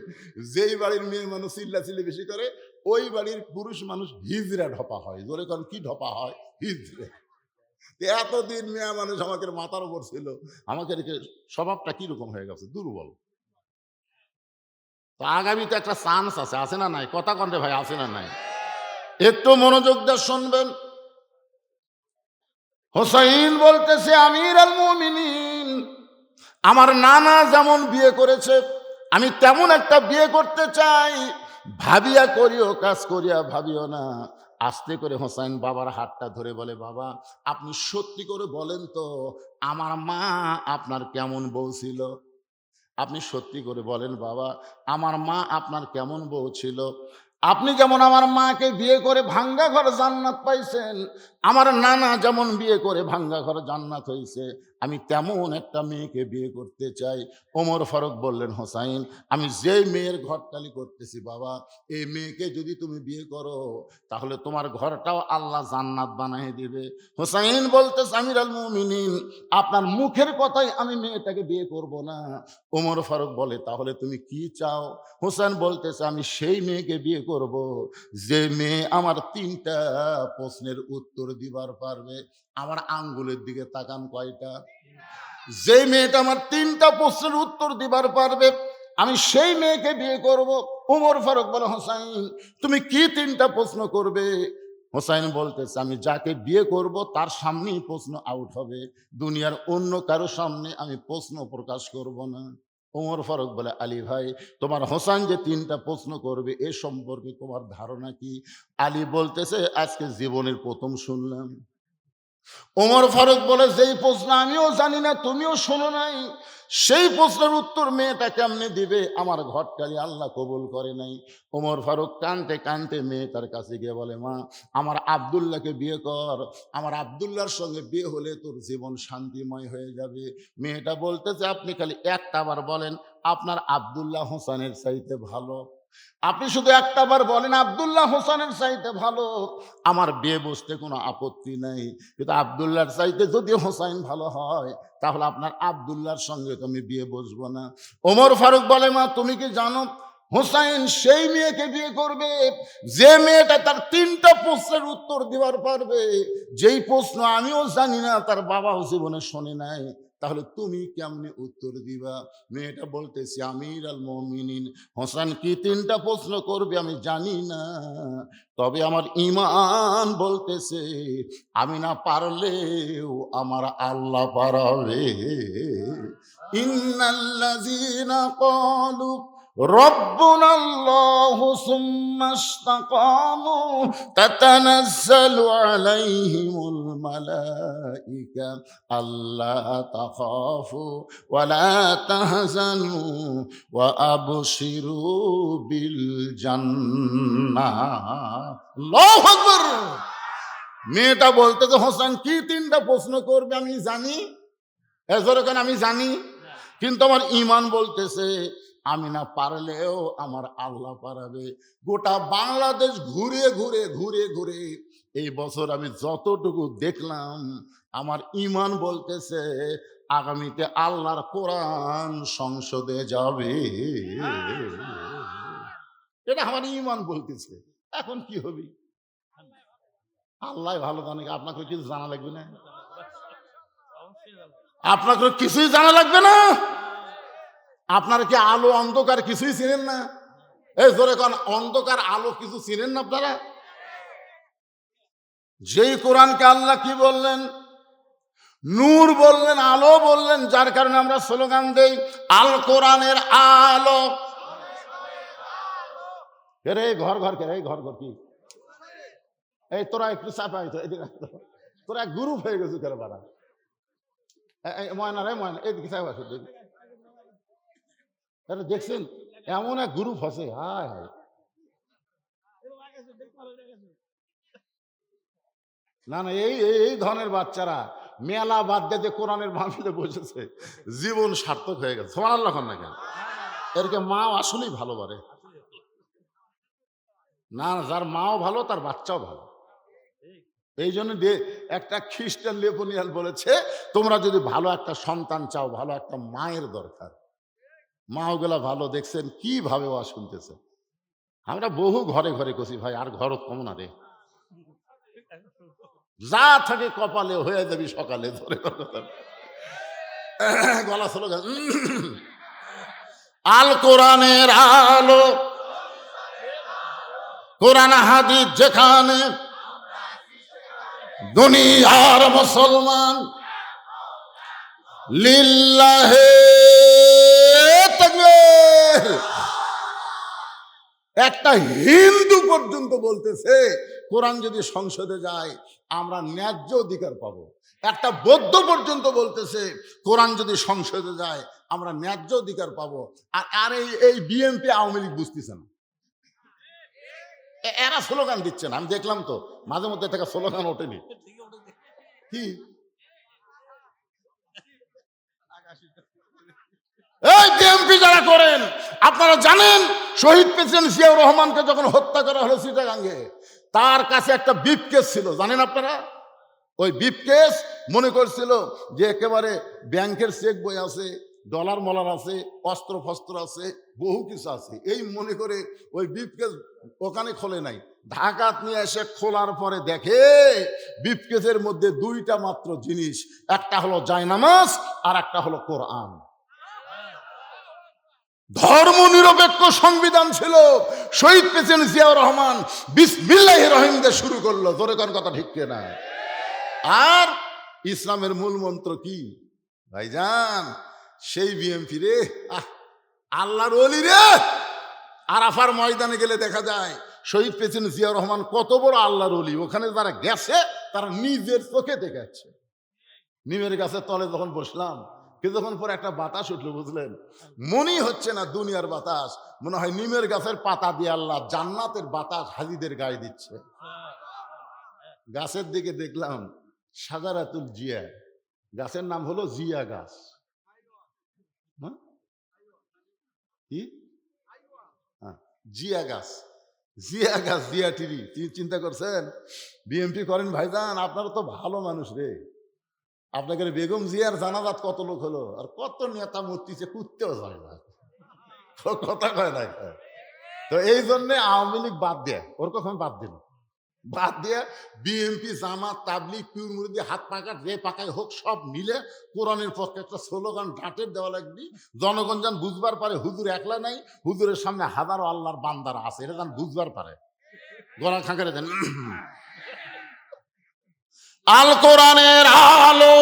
যেই বাড়ির মেয়ে মানুষ চিল্লাচিল্লি বেশি করে, ওই বাড়ির পুরুষ মানুষ হিজড়া ঢপা হয়। জোরে কোন কি ঢপা হয়? হিজড়া। এতদিন মেয়ে মানুষ আমাকে মাথার উপর ছিল, আমাকে রেখে স্বভাবটা কিরকম হয়ে গেছে, দুর্বল। তো আগামীতে একটা চান্স আছে, আছে না নাই? কথা কন্টে ভাই, আছে না নাই? একটু মনোযোগ দিয়ে শুনবেন। হোসাইন বলতেছে, আমির আল মুমিনিন, আমার নানা যেমন বিয়ে করেছে আমি তেমন একটা বিয়ে করতে চাই। ভাবিয়া করিও, কাজ করিয়া ভাবিও না। আস্তে করে হোসাইন বাবার হাতটা ধরে বলে, বাবা আপনি সত্যি করে বলেন তো, আমার মা আপনার কেমন বউ ছিল? আপনি সত্যি করে বলেন বাবা, আমার মা আপনার কেমন বউ ছিল? আপনি যেমন আমার মাকে বিয়ে করে ভাঙ্গা ঘর জান্নাত পাইছেন, আমার নানা যেমন বিয়ে করে ভাঙ্গা ঘর জান্নাত হয়েছে, আমি তেমন একটা মেয়েকে বিয়ে করতে চাই। ওমর ফারুক বললেন, হোসাইন আমি যেই মেয়ের ঘরটালি করতেছি বাবা, এই মেয়েকে যদি তুমি বিয়ে করো তাহলে তোমার ঘরটাও আল্লাহ জান্নাত বানিয়ে দিবে। হোসাইন বলতেছে, আমির আল মুমিনিন, আপনার মুখের কথাই আমি মেয়েটাকে বিয়ে করব না। ওমর ফারুক বলে, তাহলে তুমি কি চাও? হোসেন বলতেছে, আমি সেই মেয়েকে বিয়ে করব যে মেয়ে আমার 3টা প্রশ্নের উত্তর দিবার পারবে। আমার আঙ্গুলের দিকে তাকান, কয়টা? যে মেয়েটা আমার 3টা প্রশ্নের উত্তর দিবার পারবে, আমি সেই মেয়েকে বিয়ে করব। ওমর ফারুক বলে, হোসাইন তুমি কি 3টা প্রশ্ন করবে? হোসাইন বলতেছে, আমি যাকে বিয়ে করব তার সামনেই প্রশ্ন আউট হবে, দুনিয়ার অন্য কারো সামনে আমি প্রশ্ন প্রকাশ করব না। ওমর ফারুক বলে, আলী ভাই তোমার হোসেন যে 3টা প্রশ্ন করবে এ সম্পর্কে তোমার ধারণা কি? আলী বলতেছে, আজকে জীবনের প্রথম শুনলাম। ওমর ফারুক বলে, যেই প্রশ্ন আমিও জানি না তুমিও শোনো নাই, সেই প্রশ্নের উত্তর মেয়েটা কেমনে দিবে? আমার ঘটকালি আল্লাহ কবুল করে নাই। ওমর ফারুক কানতে কানতে মেয়েটার কাছে গিয়ে বলে, মা আমার আব্দুল্লাহকে বিয়ে কর, আমার আব্দুল্লাহর সঙ্গে বিয়ে হলে তোর জীবন শান্তিময় হয়ে যাবে। মেয়েটা বলতেছে, আপনি খালি একটা বার বলেন আপনার আব্দুল্লাহ হোসেনের চাইতে ভালো, আপনি শুধু একটা বার বলেন আব্দুল্লাহ হোসেনের চাইতে ভালো, আমার বিয়ে বসতে কোনো আপত্তি নাই। কিন্তু আব্দুল্লাহর চাইতে যদি হোসাইন ভালো হয় তাহলে আপনার আব্দুল্লাহর সঙ্গে তো আমি বিয়ে বসবো না। ওমর ফারুক বলে, মা তুমি কি জানো হোসাইন সেই মেয়েকে বিয়ে করবে যে মেয়েটা তার 3টা প্রশ্নের উত্তর দিবার পারবে, যেই প্রশ্ন আমিও জানি না, তার বাবাও জীবনে শোনে নাই। তাহলে তুমি কেমনে উত্তর দিবা? মেয়েটা বলতেছি, আমির আল মুমিনিন হোসেন কি 3টা প্রশ্ন করবে আমি জানি না, তবে আমার ঈমান বলতেছে আমি না পারলেও আমার আল্লাহ পারাবে। ইন্নাল্লাযীনা ক্বালু ربنا الله ثم استقاموا تتنزل عليهم الملائكة ألا تخافوا ولا تحزنوا وأبشروا بالجنة الله أكبر। মেয়েটা বলতেছে, হোসেন কি 3টা প্রশ্ন করবে আমি জানি, এজরকান আমি জানি, কিন্তু আমার ঈমান বলতেছে আমি না পারলেও আমার আল্লাহ পারাবে। গোটা বাংলাদেশ ঘুরে ঘুরে ঘুরে ঘুরে এই বছর আমি যতটুকু দেখলাম, আমার ঈমান বলতেছে আগামীতে আল্লাহর কোরআন সংসদে যাবে। এটা আমার ঈমান বলতেছে। এখন কি হবে আল্লাহ ভালো জানে। আপনাকে কিছু জানা লাগবে না, আপনাকে কিছুই জানা লাগবে না। আপনার কি আলো অন্ধকার কিছুই চিনেন না? এই জোরে কোন অন্ধকার আলো কিছু চিনেন না আপনারা? যেই কোরআনকে আল্লাহ কি বললেন? নূর বললেন, আলো বললেন, যার কারণে আমরা স্লোগান দেই আল কোরআনের আলো। রে ঘর ঘর কে, এই ঘর ঘর কি, এই তোরা একটু চাপাই তো, তোরা গ্রুপ হয়ে গেছে কেন বাড়া? ময়না রে ময়না, এইদিকে চাপা দেখছেন এমন এক গ্রুপ আছে, হায় হায়। না না, এই এই ধরনের বাচ্চারা মেলা বাদ দিয়ে কোরআনের মাহফিলে বসেছে, জীবন সার্থক হয়ে গেছে। সুবহানাল্লাহ না কেন? এরকে মাও আসলেই ভালো পারে না, যার মাও ভালো তার বাচ্চাও ভালো। এই জন্য একটা খ্রিস্টান লেপনিয়াল বলেছে, তোমরা যদি ভালো একটা সন্তান চাও, ভালো একটা মায়ের দরকার। মা ওগুলা ভালো, দেখছেন কিভাবে ওয়া শুনতেছে। আমরা বহু ঘরে ঘরে কছি ভাই, আর ঘর কম না রে, যা থাকে কপালে হয়ে যাবি সকালে, ধরে গলা স্লোগান আল কোরআনের আলো, কোরআন হাদিস যেখানে, দুনিয়ার মুসলমান লিল্লাহে তাকবীর। একটা হিন্দু পর্যন্ত বলতেছে কোরআন যদি সংসদে যায় আমরা ন্যায্য অধিকার পাবো। একটা বৌদ্ধ পর্যন্ত বলতেছে কোরআন যদি সংসদে যায় আমরা ন্যায্য অধিকার পাবো। আর এই বিএনপি আওয়ামী লীগ বুঝতেছে না, এরা স্লোগান দিচ্ছে না। আমি দেখলাম তো মাঝে মধ্যে থেকে স্লোগান ওঠেনি কি, এই বিএনপি যারা করেন আপনারা জানেন, শহীদ প্রেসিডেন্ট জিয়াউর রহমানকে যখন হত্যা করা হলো চিটাগাঙ্গে, তার কাছে একটা ব্রিফকেস ছিল, জানেন আপনারা? ওই ব্রিফকেস মনে করছিল যে একেবারে ব্যাংকের চেক বই আছে, ডলার মলার আছে, অস্ত্র ফস্ত্র আছে, বহু কিছু আছে, এই মনে করে ওই ব্রিফকেস ওখানে খোলে নাই। ঢাকাত নিয়ে এসে খোলার পরে দেখে ব্রিফকেসের মধ্যে দুইটা মাত্র জিনিস, একটা হলো জায়নামাজ আর একটা হলো কোরআন। ধর্ম নিরপেক্ষ সংবিধান ছিল। শহীদ প্রেসিডেন্ট জিয়াউর রহমান বিসমিল্লাহির রহিম দিয়ে শুরু করলো, জোরে কোন কথা ঠিক না? আর ইসলামের মূল মন্ত্র কি ভাইজান? সেই বিএমপি রে, আল্লাহর ওলি রে। আরাফার ময়দানে গেলে দেখা যায় শহীদ প্রেসিডেন্ট জিয়াউর রহমান কত বড় আল্লাহর ওলি। ওখানে যারা গেছে তারা নিজের চোখে দেখাচ্ছে। নিমের গাছের তলে যখন বসলাম, কিছুক্ষণ পর একটা বাতাস উঠলো, বুঝলেন? মনেই হচ্ছে না দুনিয়ার বাতাস, মনে হয় নিমের গাছের পাতা দিয়ে আল্লাহ জান্নাতের বাতাস হাজিদের গায়ে দিচ্ছে। গাছের দিকে দেখলাম সাজারাতুল জিয়া, গাছের নাম হলো জিয়া গাছ। কি জিয়া গাছ? জিয়া গাছ, জিয়া টিভি। চিন্তা করছেন বিএমপি করেন ভাইজান, আপনারা তো ভালো মানুষ রে। আপনাকে বেগম জিয়ার জানাজাত কত লোক হলো, আর কত নেতা মূর্তিছে, কুত্তেও যায় না, কথা কয় না। তো এই জন্য আওয়ামী লীগ বাদ দেয়, ওর কখন বাদ দিল, বাদ দিয়ে বিএনপি, জামাত, তাবলিগ, পীর মুরিদি, হাত পাকা যে পাকায় হোক সব মিলে কোরআনের পক্ষে একটা স্লোগান ডাটের দেওয়া লাগবে। জনগণ যেন বুঝবার পারে হুজুর একলা নাই, হুজুরের সামনে হাজারো আল্লাহর বান্দারা আছে, এটা যেন বুঝবার পারে। গলা খাঁকারে দেন আল কোরআনের আলো,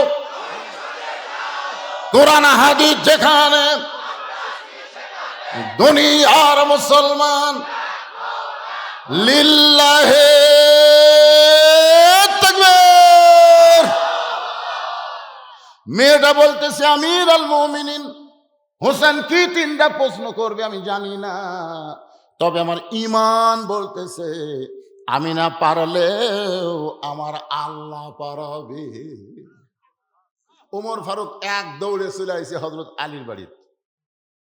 কোরআন হাদিস যেখানে, দুনিয়ার মুসলমান লিল্লাহে তাকবীর। মেয়েটা বলতেছে আমির আল মুমিনিন হোসেন কি তিনটা প্রশ্ন করবে আমি জানি না, তবে আমার ঈমান বলতেছে আমি না পারলেও আমার আল্লাহ পারবে। ওমর ফারুক এক দৌড়ে চলে আইছে হযরত আলীর বাড়িতে।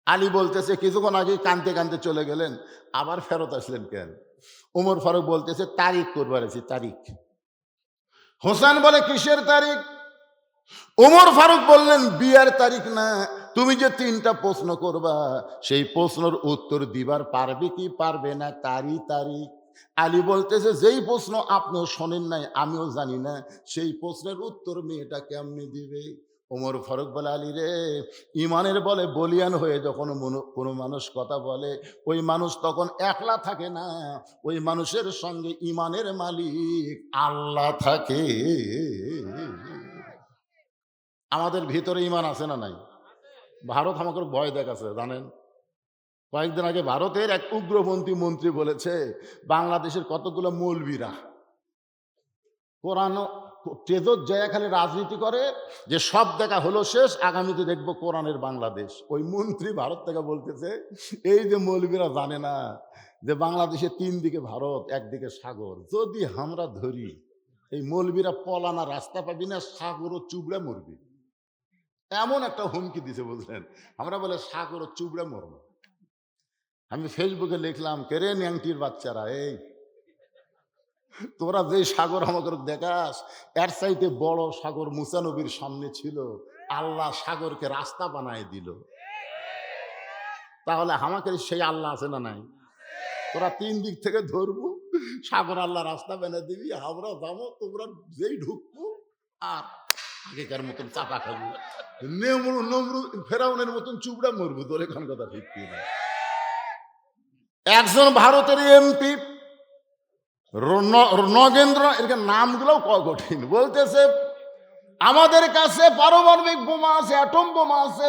আলী বলতেছে কিছুক্ষণ আগে কানতে কানতে চলে গেলেন, আবার ফেরত আসলেন কেন? ওমর ফারুক বলতেছে তারিখ করবার আছি, তারিখ। হোসেন বলে কিসের তারিখ? ওমর ফারুক বললেন বিয়ার তারিখ না, তুমি যে তিনটা প্রশ্ন করবা সেই প্রশ্নের উত্তর দিবার পারবে কি পারবে না তারই তারিখ। আলী বলতেছে যেই প্রশ্ন আপনিও শোনেন নাই আমিও জানি না, সেই প্রশ্নের উত্তর মেয়েটা কেমনে দিবে? ওমর ফারুক বলে, আলী রে, ইমানের বলে বলিয়ান হয়ে যখন কোনো মানুষ কথা বলে, ওই মানুষ তখন একলা থাকে না, ওই মানুষের সঙ্গে ইমানের মালিক আল্লাহ থাকে। আমাদের ভিতরে ইমান আছে না নাই? ভারত আমাকে ভয় দেখাচ্ছে জানেন। কয়েকদিন আগে ভারতের এক উগ্রপন্থী মন্ত্রী বলেছে বাংলাদেশের কতগুলো মৌলবীরা কোরআন তেজত জয়া খালি রাজনীতি করে, যে সব দেখা হলো শেষ, আগামীতে দেখবো কোরআনের বাংলাদেশ। ওই মন্ত্রী ভারত থেকে বলতেছে এই যে মৌলবীরা জানে না যে বাংলাদেশে 3 দিকে ভারত, একদিকে সাগর, যদি আমরা ধরি এই মৌলবীরা পলানা রাস্তা পাবি না, সাগরও চুবড়া মরবি। এমন একটা হুমকি দিছে বুঝলেন। আমরা বলে সাগরও চুবড়া মরব। আমি ফেসবুকে লিখলাম, কেরে ন্যাংটির বাচ্চারা, এই তোরা যে সাগর আমাকে দেখাস, এর চাইতে বড় সাগর মুসা নবীর সামনে ছিল, আল্লাহ সাগরকে রাস্তা বানায় দিল। তাহলে আমাকে সেই আল্লাহ আছে না নাই? তোরা 3 দিক থেকে ধরবো, সাগর আল্লাহ রাস্তা বানিয়ে দিবি, আমরা যাবো, তোমরা যেই ঢুকবো আর আগেকার মতন চাপা খাবো, ফেরাউনের মতন চুবড়া মরবো। তোর এখন কথা ঠিক কিনা? একজন ভারতের এমপি নগেন্দ্র, এর নামগুলো কঠিন, বলতেছে আমাদের কাছে পারমাণবিক বোমা আছে, অ্যাটম বোমা আছে,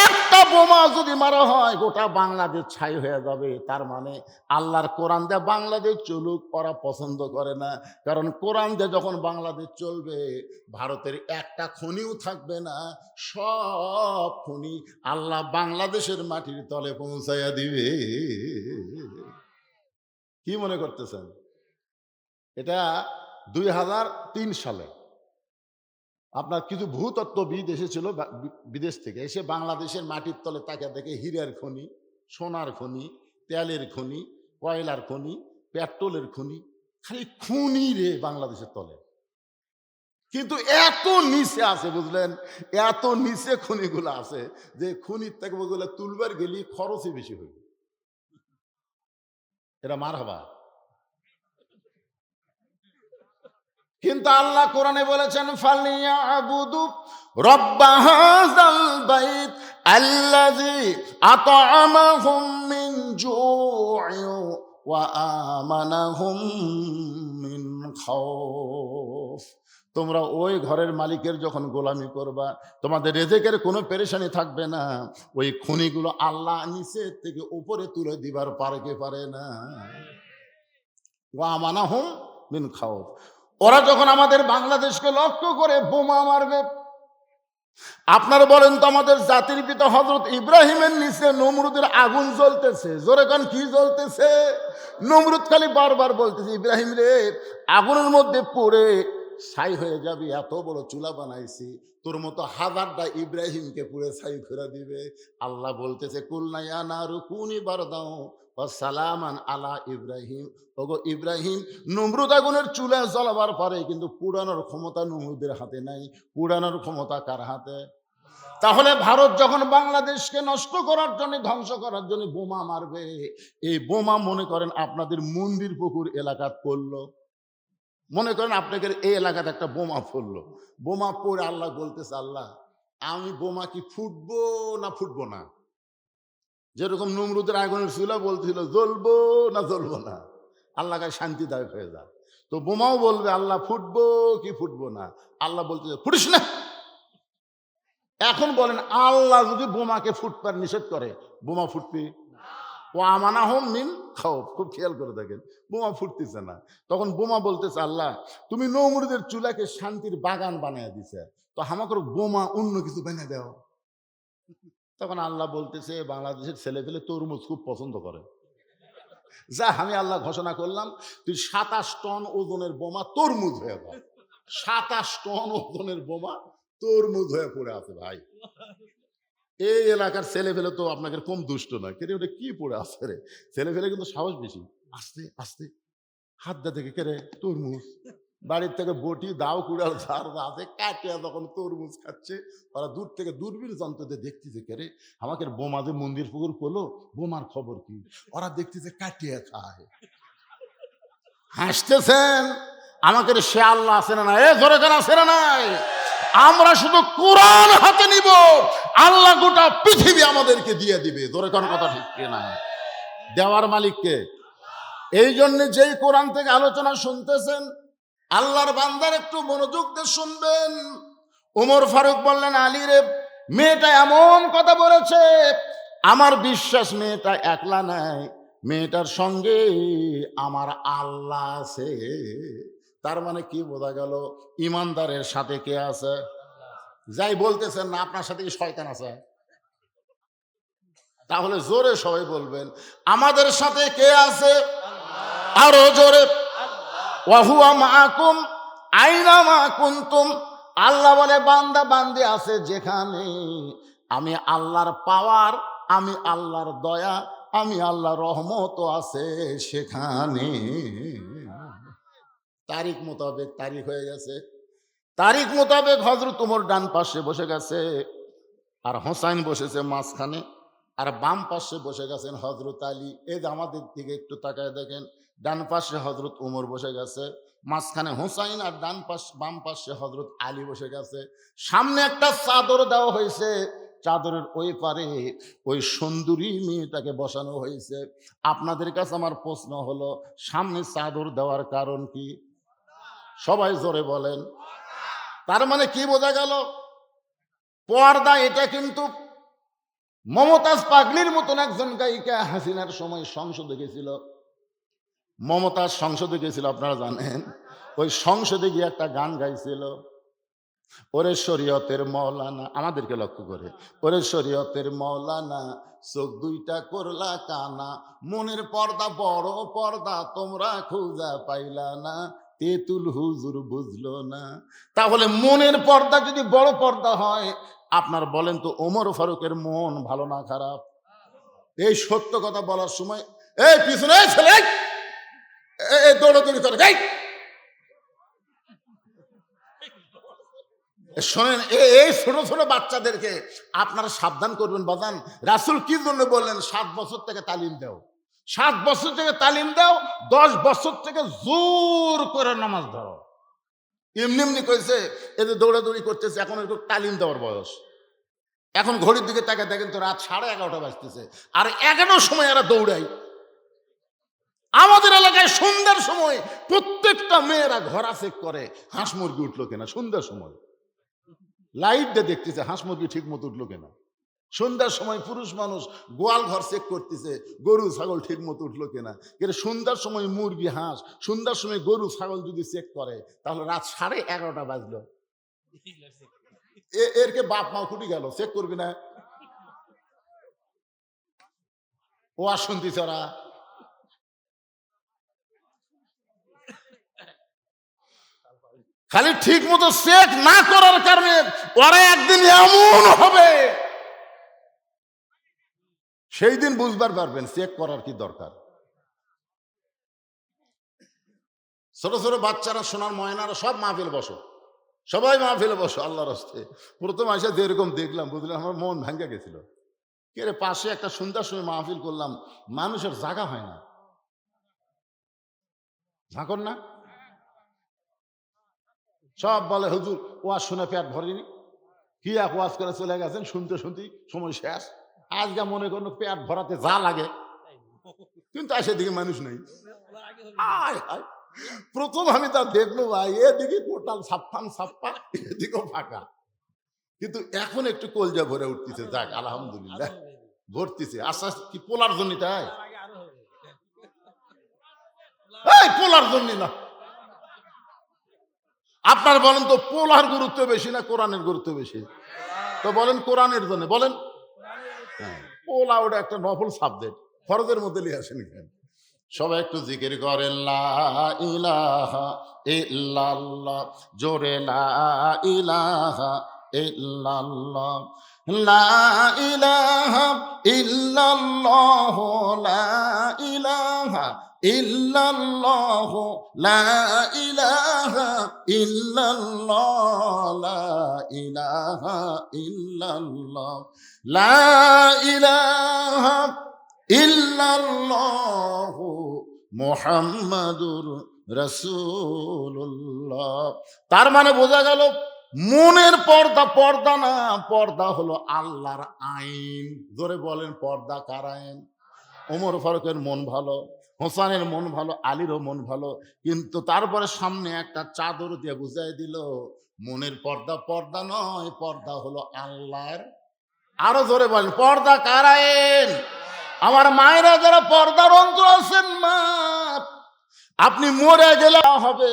একটা বোমা যদি মারা হয় গোটা বাংলাদেশ ছাই হয়ে যাবে। তার মানে আল্লাহর কোরআন দিয়ে বাংলাদেশ চলুক ওরা পছন্দ করে না, কারণ কোরআন দিয়ে যখন বাংলাদেশ চলবে ভারতের একটা খনিও থাকবে না, সব খনি আল্লাহ বাংলাদেশের মাটির তলে পৌঁছাইয়া দিবে। কি মনে করতেছেন? এটা 2003 সালে আপনার কিছু ভূতত্ত্ববিদ এসেছিল বিদেশ থেকে, এসে বাংলাদেশের মাটির তলে তাকে দেখে হীরার খনি, সোনার খনি, তেলের খনি, কয়লার খনি, পেট্রোলের খনি, খালি খনি রে বাংলাদেশের তলে। কিন্তু এত নিচে আছে বুঝলেন, এত নিচে খনিগুলো আছে যে খনির থেকে ওগুলো তুলবার গেলে খরচই বেশি হইবে। এটা মারহাবা। কিন্তু আল্লাহ কোরআনে বলেছেন ফালিয়াবুদু রাব্ব হাযাল বাইত আল্লাযী আত'আমাহুম মিন জু'ইন ওয়া আমানাহুম মিন খাউফ। তোমরা ওই ঘরের মালিকের যখন গোলামি করবা তোমাদের রিজিকের কোনো পেরেশানি থাকবে না। ওই খনিগুলো আল্লাহ নিচে থেকে উপরে তুলে দিবার পারে না। ওয়া আমানাহুম মিন খাউফ। ওরা যখন আমাদের বাংলাদেশকে লক্ষ্য করে বোমা মারবে, আপনারা বলেন তো আমাদের জাতির পিতা হযরত ইব্রাহিমের নিচে নমরুদের আগুন জ্বলতেছে, জোরে কান কি জ্বলতেছে? নমরুদ খালি বারবার বলতেছে ইব্রাহিম রে, আগুনের মধ্যে পড়ে ছাই হয়ে যাবি, এত বড় চুলা বানাইছি, তোর মতো হাজারটা ইব্রাহিমকে পুড়ে ছাই করে দিবে। আল্লাহ বলতেছে কুলনা ইয়া নারু কুনি বারদাও ওয়া সালামান আলা ইব্রাহিম। ওগো ইব্রাহিম, নমরুদ আগুনের চুলা জ্বলাবার পরে কিন্তু পুরানোর ক্ষমতা নমরুদের হাতে নাই, পুরানোর ক্ষমতা কার হাতে? তাহলে ভারত যখন বাংলাদেশকে নষ্ট করার জন্য, ধ্বংস করার জন্য বোমা মারবে, এই বোমা মনে করেন আপনাদের মন্দির পুকুর এলাকা পড়লো, মনে করেন আপনাকে এই এলাকাতে একটা বোমা পড়লো, বোমা পড়ে আল্লাহ বলতেছে আল্লাহ আমি বোমা কি ফুটবো না ফুটবো না? যেরকম নমরুদের আগুনের চুলা বলছিল জ্বলবো না জ্বলবো না, আল্লাহ কাছে শান্তিদায়ক হয়ে যায়। তো বোমাও বলবে আল্লাহ ফুটবো কি ফুটবো না, আল্লাহ বলতেছে ফুটিস না। এখন বলেন আল্লাহ যদি বোমাকে ফুটবার নিষেধ করে, বোমা ফুটবে? ও আমানাহুম মিন খাউফ। খুব খেয়াল করে দেখেন, বোমা ফুটতেছে না। তখন বোমা বলতেছে আল্লাহ তুমি নমরুদের চুলাকে শান্তির বাগান বানিয়ে দিছে, তো আমাকে বোমা অন্য কিছু বানিয়ে দাও। তখন আল্লাহ বলতেছে বাংলাদেশের ছেলে পেলে তরমুজ খুব পছন্দ করে, যা আমি আল্লাহ ঘোষণা করলাম তুই 27 টন ওজনের বোমা তরমুজ হয়ে যাও। 27 টন ওজনের বোমা তরমুজ হয়ে পড়ে আছে ভাই। এই এলাকার ছেলে ফেলে তো আপনাকে কম দুষ্ট নয়, কেরে ওটা কি পড়ে আছে রে, ছেলে ফেলে কিন্তু সাহস বেশি। আস্তে আস্তে হাত দা থেকে কেরে তরমুজ, বাড়ির থেকে বটি দাও কুড়াল ঝাড় আছে কাটিয়া যখন তরমুজ খাচ্ছে, ওরা দূর থেকে দূরবীর যন্ত্রতে দেখতেছে কেরে আমাকে বোমা যে মন্দির পুকুর করলো, বোমার খবর কি? ওরা দেখতেছে কাটিয়া খায়, হাসতেছেন। আমাকে সে আল্লাহ আছে না নাই? এ ধরে কেন আছে না নাই? আমরা শুধু কোরআন হাতে নিব, আল্লাহ গোটা পৃথিবী আমাদেরকে দিয়ে দিবে। ধরে কোন কথা ঠিক কিনা? দেওয়ার মালিককে। এই জন্য যেই কোরআন থেকে আলোচনা শুনতেছেন, আল্লাহর বান্দার একটু মনোযোগ দিয়ে শুনবেন। ওমর ফারুক বললেন, আলী রে, মেয়েটা এমন কথা বলেছে, আমার বিশ্বাস মেয়েটা একলা নাই, মেয়েটার সঙ্গে আমার আল্লাহ আছে। তার মানে কি বোঝা গেল? ইমানদারের সাথে কে আছে? যাই বলতেছেন না, আপনার সাথে কি শয়তান আছে? তাহলে জোরে সবাই বলবেন, আমাদের সাথে কে আছে? আরো জোরে, ওয়াহুয়া মাআকুম আইনা মা কুনতুম। আল্লাহ বলে, বান্দা বান্দি আছে যেখানে, আমি আল্লাহর পাওয়ার, আমি আল্লাহর দয়া, আমি আল্লাহর রহমত আছে সেখানে। তারিখ মোতাবেক তারিখ হয়ে গেছে। তারিখ মোতাবেক হযরত ওমর ডান পাশে বসে গেছে, আর হোসাইন বসেছে মাঝখানে, আর বাম পাশে বসে গেছেন হযরত আলী। এই যে আমাদের দিকে একটু তাকায় দেখেন, ডান পাশে হযরত ওমর বসে গেছে, মাঝখানে হোসাইন, আর বাম পাশে হযরত আলী বসে গেছে। সামনে একটা চাদর দেওয়া হয়েছে, চাদরের ওই পারে ওই সুন্দরী মেয়েটাকে বসানো হয়েছে। আপনাদের কাছে আমার প্রশ্ন হলো, সামনে চাদর দেওয়ার কারণ কি? সবাই জোরে বলেন। তার মানে কি বোঝা গেল? পর্দা এটা কিন্তু মমতাজ পাগলির মতন একজন গায়িকা হাসিনার সময় সংসদে গেছিল। মমতাজ সংসদে গেছিল, আপনারা জানেন। ওই সংসদে গিয়ে একটা গান গাইছিল, ওরে শরীয়তের মৌলানা, আমাদেরকে লক্ষ্য করে, ওরে শরীয়তের মৌলানা, চোখ দুইটা করলা কানা, মনের পর্দা বড় পর্দা, তোমরা খুঁজা পাইলা না, তেতুল হুজুর বুঝলো না। তাহলে মনের পর্দা যদি বড় পর্দা হয়, আপনার বলেন তো ওমর ফারুকের মন ভালো না খারাপ? এই সত্য কথা বলার সময় এই পিছনে ছেলে দৌড়াদৌড়ি করে, শোনেন, এই ছোট ছোট বাচ্চাদেরকে আপনারা সাবধান করবেন। বাজান, রাসূল কি জন্য বললেন 7 বছর থেকে তালিম দাও? 7 বছর থেকে তালিম দাও, 10 বছর থেকে জোর করে নামাজ ধরো। এমনি এমনি কইছে, এদের দৌড়াদৌড়ি করতেছে, এখন একটু তালিম দেওয়ার বয়স। এখন ঘড়ির দিকে তাকে দেখেন তো রাত 11:30 বাজতেছে, আর 11টার সময় এরা দৌড়াই। আমাদের এলাকায় সন্ধ্যার সময় প্রত্যেকটা মেয়েরা ঘোড়া চেক করে হাঁস মুরগি উঠলো কিনা। সন্ধ্যার সময় লাইট দিয়ে দেখতেছে হাঁস মুরগি ঠিক মতো উঠলো কিনা। সন্ধ্যার সময় পুরুষ মানুষ গোয়াল ঘর চেক করতেছে গরু ছাগল ঠিক মতো উঠলো কিনা। কিন্তু সন্ধ্যার সময় মুরগি হাঁস, সন্ধ্যার সময় গরু ছাগল যদি চেক করে, তাহলে রাত 11:30 বাজলো। এরকে বাপ মা কুটি গেল, চেক করবি না? ও আর শুনতিস ওরা খালি ঠিক মতো চেক না করার কারণে ওরা একদিন এমন হবে, সেই দিন বুঝবার পারবেন চেক করার কি দরকার। ছোট ছোট বাচ্চারা, সোনার ময়নারা সব মাহফিল বসো, সবাই মাহফিলে বসো আল্লাহর রাস্তায়। প্রথম আসে যেরকম দেখলাম, বুঝলাম, আমার মন ভাঙ্গা গেছিল। কে রে, পাশে একটা সন্ধ্যার সময় মাহফিল করলাম, মানুষের জায়গা হয় না। ঝাঁকন না, সব বলে হুজুর ওয়াজ শুনে পেট ভরেনি, কি এক ওয়াজ করে চলে গেছেন, শুনতে শুনতে সময় শেষ। আজকে মনে করুন পেট ভরাতে যা লাগে, কিন্তু আসে দিকে মানুষ নেই। প্রথম আমি তা দেখলো ভাই, এদিকে টোটাল ছাপ্পা, এদিকেও ফাঁকা। কিন্তু এখন একটু কলজা ভরে উঠতেছে, যাক আলহামদুলিল্লাহ ভরতেছে আস্তে আস্তে। কি পোলার জন্য? তাই পোলার জন্য না। আপনার বলেন তো পোলার গুরুত্ব বেশি না কোরআনের গুরুত্ব বেশি? তো বলেন কোরআনের জন্য বলেন। পোলা ওটা একটা নফল সাবজেক্ট, ফরজের মধ্যে লিয়ে আসেন। সবাই একটু জিকির করেন, লা ইলাহা ইল্লাল্লাহ, জোরে লা ইলাহা ইল্লাল্লাহ, লা ইলাহা ইল্লাল্লাহ, লা ইলাহা ইল্লাল্লাহ, লা ইলাহা ইল্লাল্লাহ, লা ইলাহা ইল্লাল্লাহ, লা ইলাহা ইল্লাল্লাহু মুহাম্মাদুর রাসূলুল্লাহ। তার মানে বোঝা গেল মনের পর্দা, পর্দা না, পর্দা হলো আল্লাহর আইন। জোরে বলেন, পর্দা কার আইন? ওমর ফারুকের মন ভালো, হোসেনের মন ভালো, আলীরও মন ভালো, কিন্তু তারপরে সামনে একটা চাদর দিয়ে বুঝাই দিল মনের পর্দা পর্দা নয়, পর্দা হলো আল্লাহর। আরো জোরে বলেন, পর্দা কার আইন? আমার মায়েরা যারা পর্দার অন্তর আছেন, মা আপনি মরে গেলে হবে,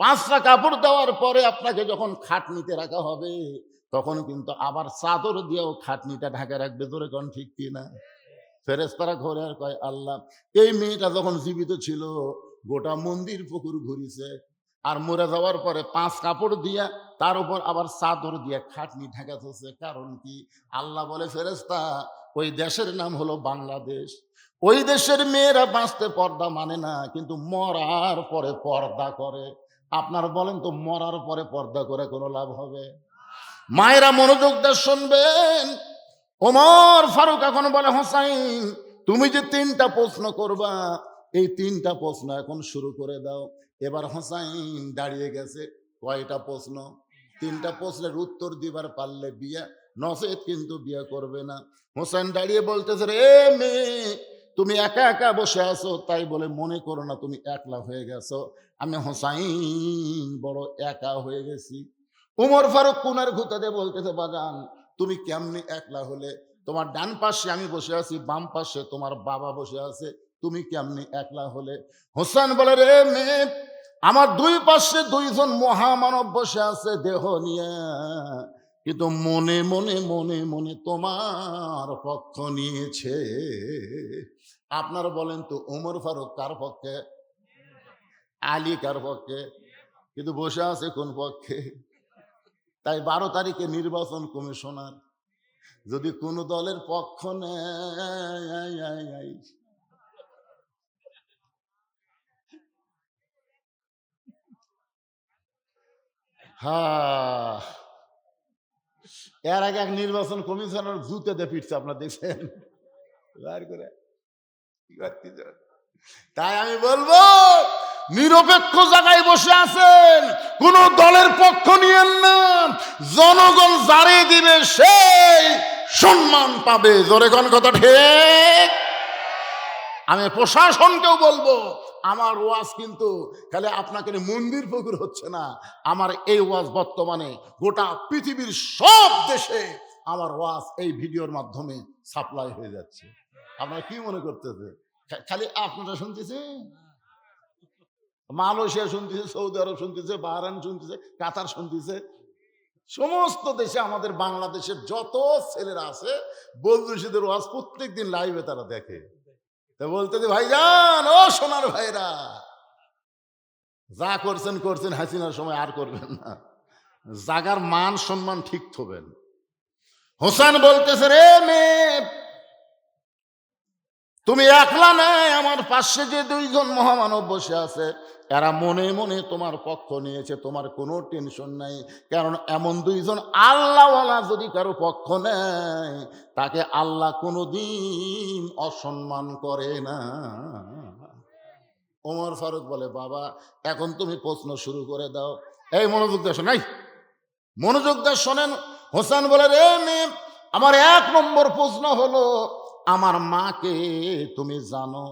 5টা কাপড় দেওয়ার পরে আপনাকে যখন খাটনিতে রাখা হবে, তখন কিন্তু আবার চাদর দিয়েও খাটনিটা ঢাকা রাখবে। জোরে কোন ঠিক কিনা? ফেরেশতারা ঘরে আর কয়, আল্লাহ, এই মেয়েটা যখন জীবিত ছিল গোটা মন্দির পুকুর ঘুরিছে, আর মরে যাওয়ার পরে 5 কাপড় দিয়া তার উপর আবার চাদর দিয়া খাটনি ঢাকা দিয়েছে, কারণ কি? আল্লাহ বলে, ফেরেশতা, ওই দেশের নাম হলো বাংলাদেশ। ওই দেশের মেয়েরা বাঁচতে পর্দা মানে না, কিন্তু মরার পরে পর্দা করে। আপনার বলেন তো, মরার পরে পর্দা করে কোনো লাভ হবে? মায়েরা মনোযোগ দিয়ে শুনবেন। ওমর ফারুক এখন বলে, হোসাইন, তুমি যে 3টা প্রশ্ন করবা, এই 3টা প্রশ্ন এখন শুরু করে দাও। এবার হোসাইন দাঁড়িয়ে গেছে। কয়টা প্রশ্ন? 3টা প্রশ্নের উত্তর দিবার পারলে বিয়ে, নচেত কিন্তু বিয়ে করবে না। হোসেন দাঁড়িয়ে বলতেছে, রে মেয়ে, তুমি একা একা বসে আছো, তাই বলে মনে করো না তুমি একলা হয়ে গেছো। আমি হোসাইন বড় একা হয়ে গেছি। উমর ফারুক কোনার ঘুতাতে বলতেছে, বাজান, তুমি কেমনি একলা হলে? তোমার ডান পাশে আমি বসে আছি, বাম পাশে তোমার বাবা বসে আছে, তুমি কেমনি একলা হলে? হোসেন বলে, রে মেয়ে, আমার 2 পাশে 2 জন মহামানব বসে আছে দেহ নিয়ে, কিন্তু মনে মনে মনে মনে তোমার পক্ষ নিয়েছে। আপনারা বলেন তো, ওমর ফারুক কার পক্ষে? আলী কার পক্ষে? কিন্তু বসে আছে কোন পক্ষে? তাই 12 তারিখে নির্বাচন কমিশনার যদি কোন দলের পক্ষ নেয়, হ্যাঁ, এর আগে এক নির্বাচন কমিশনার জুতেতে পিটছে, আপনার দেখছেন? তাই আমি বলবো, নিরপেক্ষ জায়গায় বসে আছেন, কোন দলের পক্ষ নিয়েন না। জনগণ যারে দিবে সেই সম্মান পাবে। জোরে কোন কথা ঠিক? আমি প্রশাসনকেও বলবো, আমার ওয়াজ কিন্তু খালি আপনাকে মন্দির পুকুর হচ্ছে না, আমার এই ওয়াজ বর্তমানে গোটা পৃথিবীর সব দেশে আমার ওয়াজ এই ভিডিওর মাধ্যমে সাপ্লাই হয়ে যাচ্ছে। আপনারা কি মনে করতেছে খালি আপনারা শুনতেছেন? মালয়েশিয়া শুনতেছে, সৌদি আরব শুনতেছে, বাহরাইন শুনতেছে, কাতার শুনতেছে, সমস্ত দেশে আমাদের বাংলাদেশের যত ছেলেরা আছে বন্ধুদের ওয়াজ প্রত্যেক দিন লাইভে তারা দেখে। তা বলতে যে, ভাইজান, ও সোনার ভাইরা, যা করছেন করছেন, হাসিনার সময় আর করবেন না, জাগার মান সম্মান ঠিক থবেন। হোসেন বলতেছে, রে মেয়ে, তুমি একলা নাই, আমার পাশে যে 2 জন মহামানব বসে আছে, এরা মনে মনে তোমার পক্ষ নিয়েছে, তোমার কোনো টেনশন নাই। কারণ এমন 2 জন আল্লাহওয়ালা যদি কারো পক্ষ নেয়, তাকে আল্লাহ কোনোদিন অসম্মান করে না। ওমর ফারুক বলে, বাবা, এখন তুমি প্রশ্ন শুরু করে দাও। এই মনোযোগ দিয়ে শোনাই, মনোযোগ দিয়ে শোনেন। হোসেন বলে, রে মেয়ে, আমার 1 নম্বর প্রশ্ন হলো, আমার মাকে তুমি জানো?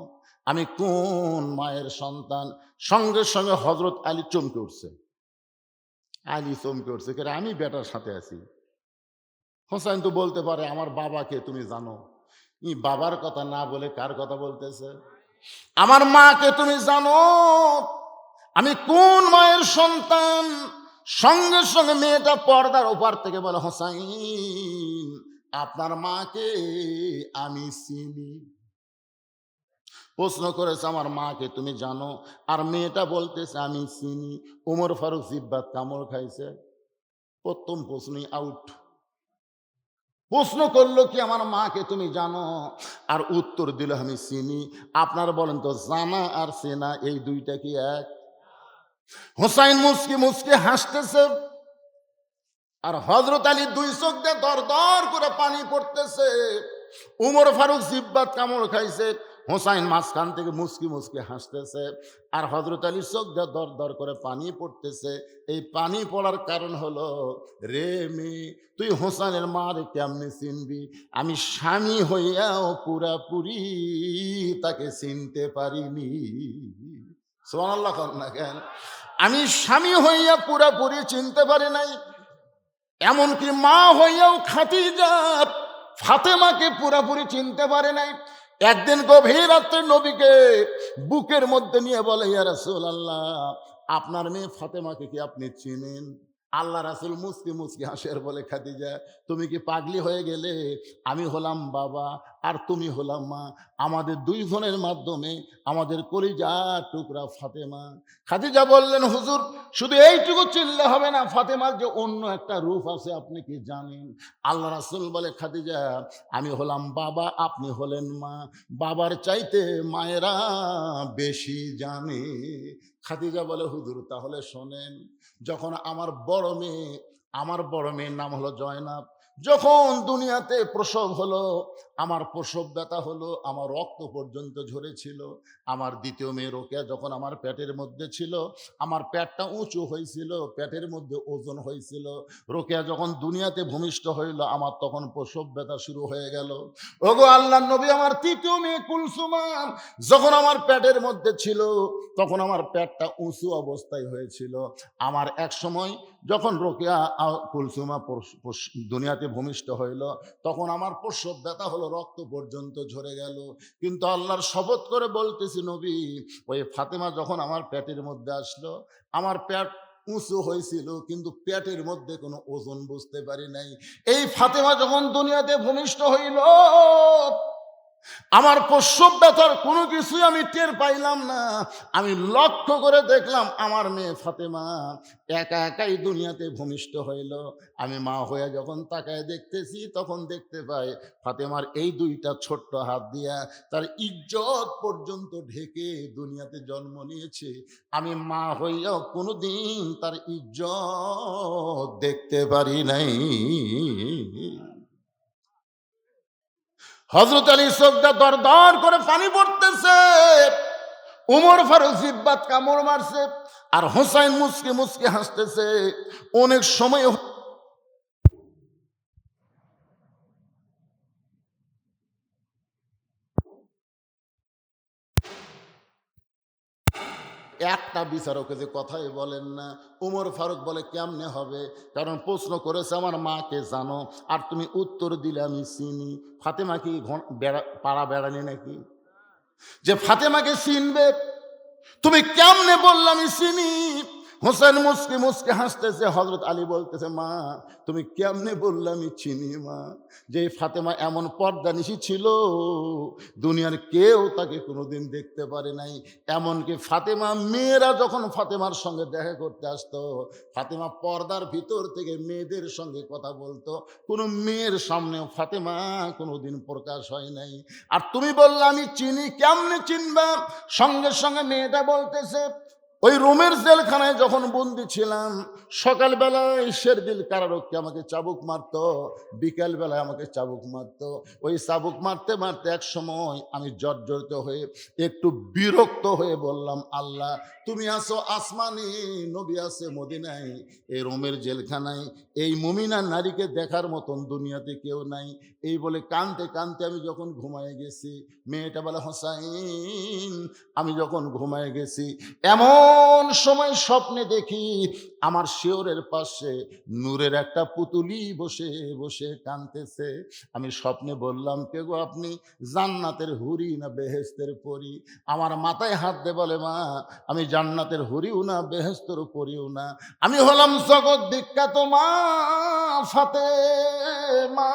আমি কোন মায়ের সন্তান? সঙ্গে সঙ্গে হযরত আলী চমকে উঠছে। আলী চমকে উঠছে, কে? আমি বেটার সাথে আছি। হোসেন তো বলতে পারে, আমার বাবাকে তুমি জানো? বাবার কথা না বলে কার কথা বলতেছে? আমার মাকে তুমি জানো? আমি কোন মায়ের সন্তান? সঙ্গে সঙ্গে মেয়েটা পর্দার ওপার থেকে বলে, হোসাইন, আপনার মাকে আমি চিনি। প্রশ্ন করেছে, আমার মাকে তুমি জানো? আর মেয়েটা বলতেছে, আমি চিনি। ওমর ফারুক জিব্বাত কামড় খাইছে। প্রথম প্রশ্নই আউট। প্রশ্ন করলো কি, আমার মাকে তুমি জানো? আর উত্তর দিল, আমি চিনি। আপনারা বলেন তো, জানা আর চেনা এই 2টা কি এক? হোসাইন মুচকি মুচকি হাসতেছে, আর হযরত আলী 2 চোখ দিয়ে দর দর করে পানি পড়তেছে। উমর ফারুক জিব্বাত কামড় খাইছে, হোসাইন মাঝখান থেকে মুসকি মুসকি হাসতেছে, আর হযরত আলী চোখ দিয়ে দর দর করে পানি পড়তেছে। এই পানি পড়ার কারণ হলো, রে মেয়ে, তুই হোসেনের মার কেমনে চিনবি? আমি স্বামী হইয়াও পুরাপুরি তাকে চিনতে পারিনি। সুবহানাল্লাহ না কেন? আমি স্বামী হইয়া পুরাপুরি চিনতে পারি নাই, এমনকি মা হইয়াও খাদিজা ফাতেমাকে পুরাপুরি চিনতে পারে নাই। একদিন গভীর রাত্রে নবীকে বুকের মধ্যে নিয়ে বলে, ইয়া রাসূলুল্লাহ, আপনার মেয়ে ফাতেমাকে কি আপনি চিনেন? আল্লাহ রাসূল মুসকি মুসকি হাসের বলে, খাদিজা, তুমি কি পাগলি হয়ে গেলে? আমি হলাম বাবা আর তুমি হলাম মা, আমাদের দুইজনের মাধ্যমে আমাদের কলিজার টুকরা ফাতেমা। খাদিজা বললেন, হুজুর, শুধু এইটুকু চিনলে হবে না, ফাতেমার যে অন্য একটা রূপ আছে আপনি কি জানেন? আল্লাহ রাসূল বলে, খাদিজা, আমি হলাম বাবা, আপনি হলেন মা, বাবার চাইতে মায়েরা বেশি জানে। খাদিজা বলে, হুজুর, তাহলে শোনেন, যখন আমার বড় মেয়ের নাম হলো জয়নাব, যখন দুনিয়াতে প্রসব হলো, আমার প্রসব ব্যথা হলো, আমার রক্ত পর্যন্ত ঝরেছিল। আমার দ্বিতীয় মেয়ে রোকেয়া যখন আমার পেটের মধ্যে ছিল, আমার পেটটা উঁচু হয়েছিল, পেটের মধ্যে ওজন হয়েছিল। রোকেয়া যখন দুনিয়াতে ভূমিষ্ঠ হইল, আমার তখন প্রসব ব্যথা শুরু হয়ে গেল। ওগো আল্লাহর নবী, আমার তৃতীয় মেয়ে কুলসুমা যখন আমার পেটের মধ্যে ছিল, তখন আমার পেটটা উঁচু অবস্থায় হয়েছিল। আমার এক সময় যখন রোকেয়া কুলসুমা দুনিয়াতে ভূমিষ্ঠ হইল, তখন আমার প্রসব ব্যথা হলো, রক্ত পর্যন্ত ঝরে গেল। কিন্তু আল্লাহর শপথ করে বলতেছি নবী, ওই ফাতেমা যখন আমার পেটের মধ্যে আসলো, আমার পেট উঁচু হয়েছিল, কিন্তু পেটের মধ্যে কোনো ওজন বুঝতে পারি নাই। এই ফাতেমা যখন দুনিয়াতে ভূমিষ্ঠ হইল, আমার প্রসব ব্যথার কোনো কিছুই আমি টের পাইলাম না। আমি লক্ষ্য করে দেখলাম আমার মেয়ে ফাতেমা একা একাই দুনিয়াতে ভূমিষ্ঠ হইল। আমি মা হয়ে যখন তাকায় দেখতেছি, তখন দেখতে পাই ফাতেমার এই দুইটা ছোট্ট হাত দিয়া তার ইজ্জত পর্যন্ত ঢেকে দুনিয়াতে জন্ম নিয়েছে। আমি মা হইয়াও কোনোদিন তার ইজ্জত দেখতে পারি নাই। হযরত আলী চোখটা দর দর করে পানি পড়তেছে, উমর ফারুক জিব্বাত কামড় মারছে, আর হোসাইন মুসকে মুসকে হাসতেছে। অনেক সময় একটা বিচারকে যে কথাই বলেন না। উমর ফারুক বলে, কেমনে হবে? কারণ প্রশ্ন করেছে আমার মাকে জানো, আর তুমি উত্তর দিলে আমি চিনি। ফাতেমা কি পাড়া বেড়ানি নাকি যে ফাতেমাকে চিনবে? তুমি কেমনে বললে আমি চিনি? হোসেন মুসকে মুসকে হাসতেছে। হযরত আলী বলতেছে, মা, তুমি কেমনে বললে আমি চিনি? মা, যে ফাতেমা এমন পর্দানিশী ছিল, দুনিয়ার কেউ তাকে কোনোদিন দেখতে পারে নাই। এমনকি ফাতেমা মেয়েরা যখন ফাতেমার সঙ্গে দেখা করতে আসতো, ফাতেমা পর্দার ভিতর থেকে মেয়েদের সঙ্গে কথা বলতো। কোনো মেয়ের সামনেও ফাতেমা কোনোদিন প্রকাশ হয় নাই। আর তুমি বললে আমি চিনি, কেমনে চিনবা? সঙ্গে সঙ্গে মেয়েটা বলতেছে, ওই রোমের জেলখানায় যখন বন্দি ছিলাম, সকালবেলায় শেরদিল কারারক্ষী আমাকে চাবুক মারত, বিকেল বেলায় আমাকে চাবুক মারত। ওই চাবুক মারতে মারতে এক সময় আমি জর্জরিত হয়ে একটু বিরক্ত হয়ে বললাম, আল্লাহ, তুমি আছো আসমানে, নবী আছে মদিনায়, এই রোমের জেলখানায় এই মুমিনা নারীকে দেখার মতন দুনিয়াতে কেউ নাই। এই বলে কানতে কানতে আমি যখন ঘুমায় গেছি, মেয়েটা বলে, হোসাইন, আমি যখন ঘুমায় গেছি, এমন সময় স্বপ্নে দেখি আমার শিয়রের পাশে নূরের একটা পুতুলি বসে বসে কাঁদতেছে। আমি স্বপ্নে বললাম, কে গো আপনি? জান্নাতের হুরি না বেহেশতের পরী? আমার মাথায় হাত দে বলে, মা, আমি জান্নাতের হুরিও না বেহেশতের পরীও না, আমি হলাম জগৎ বিখ্যাত মা ফাতেমা।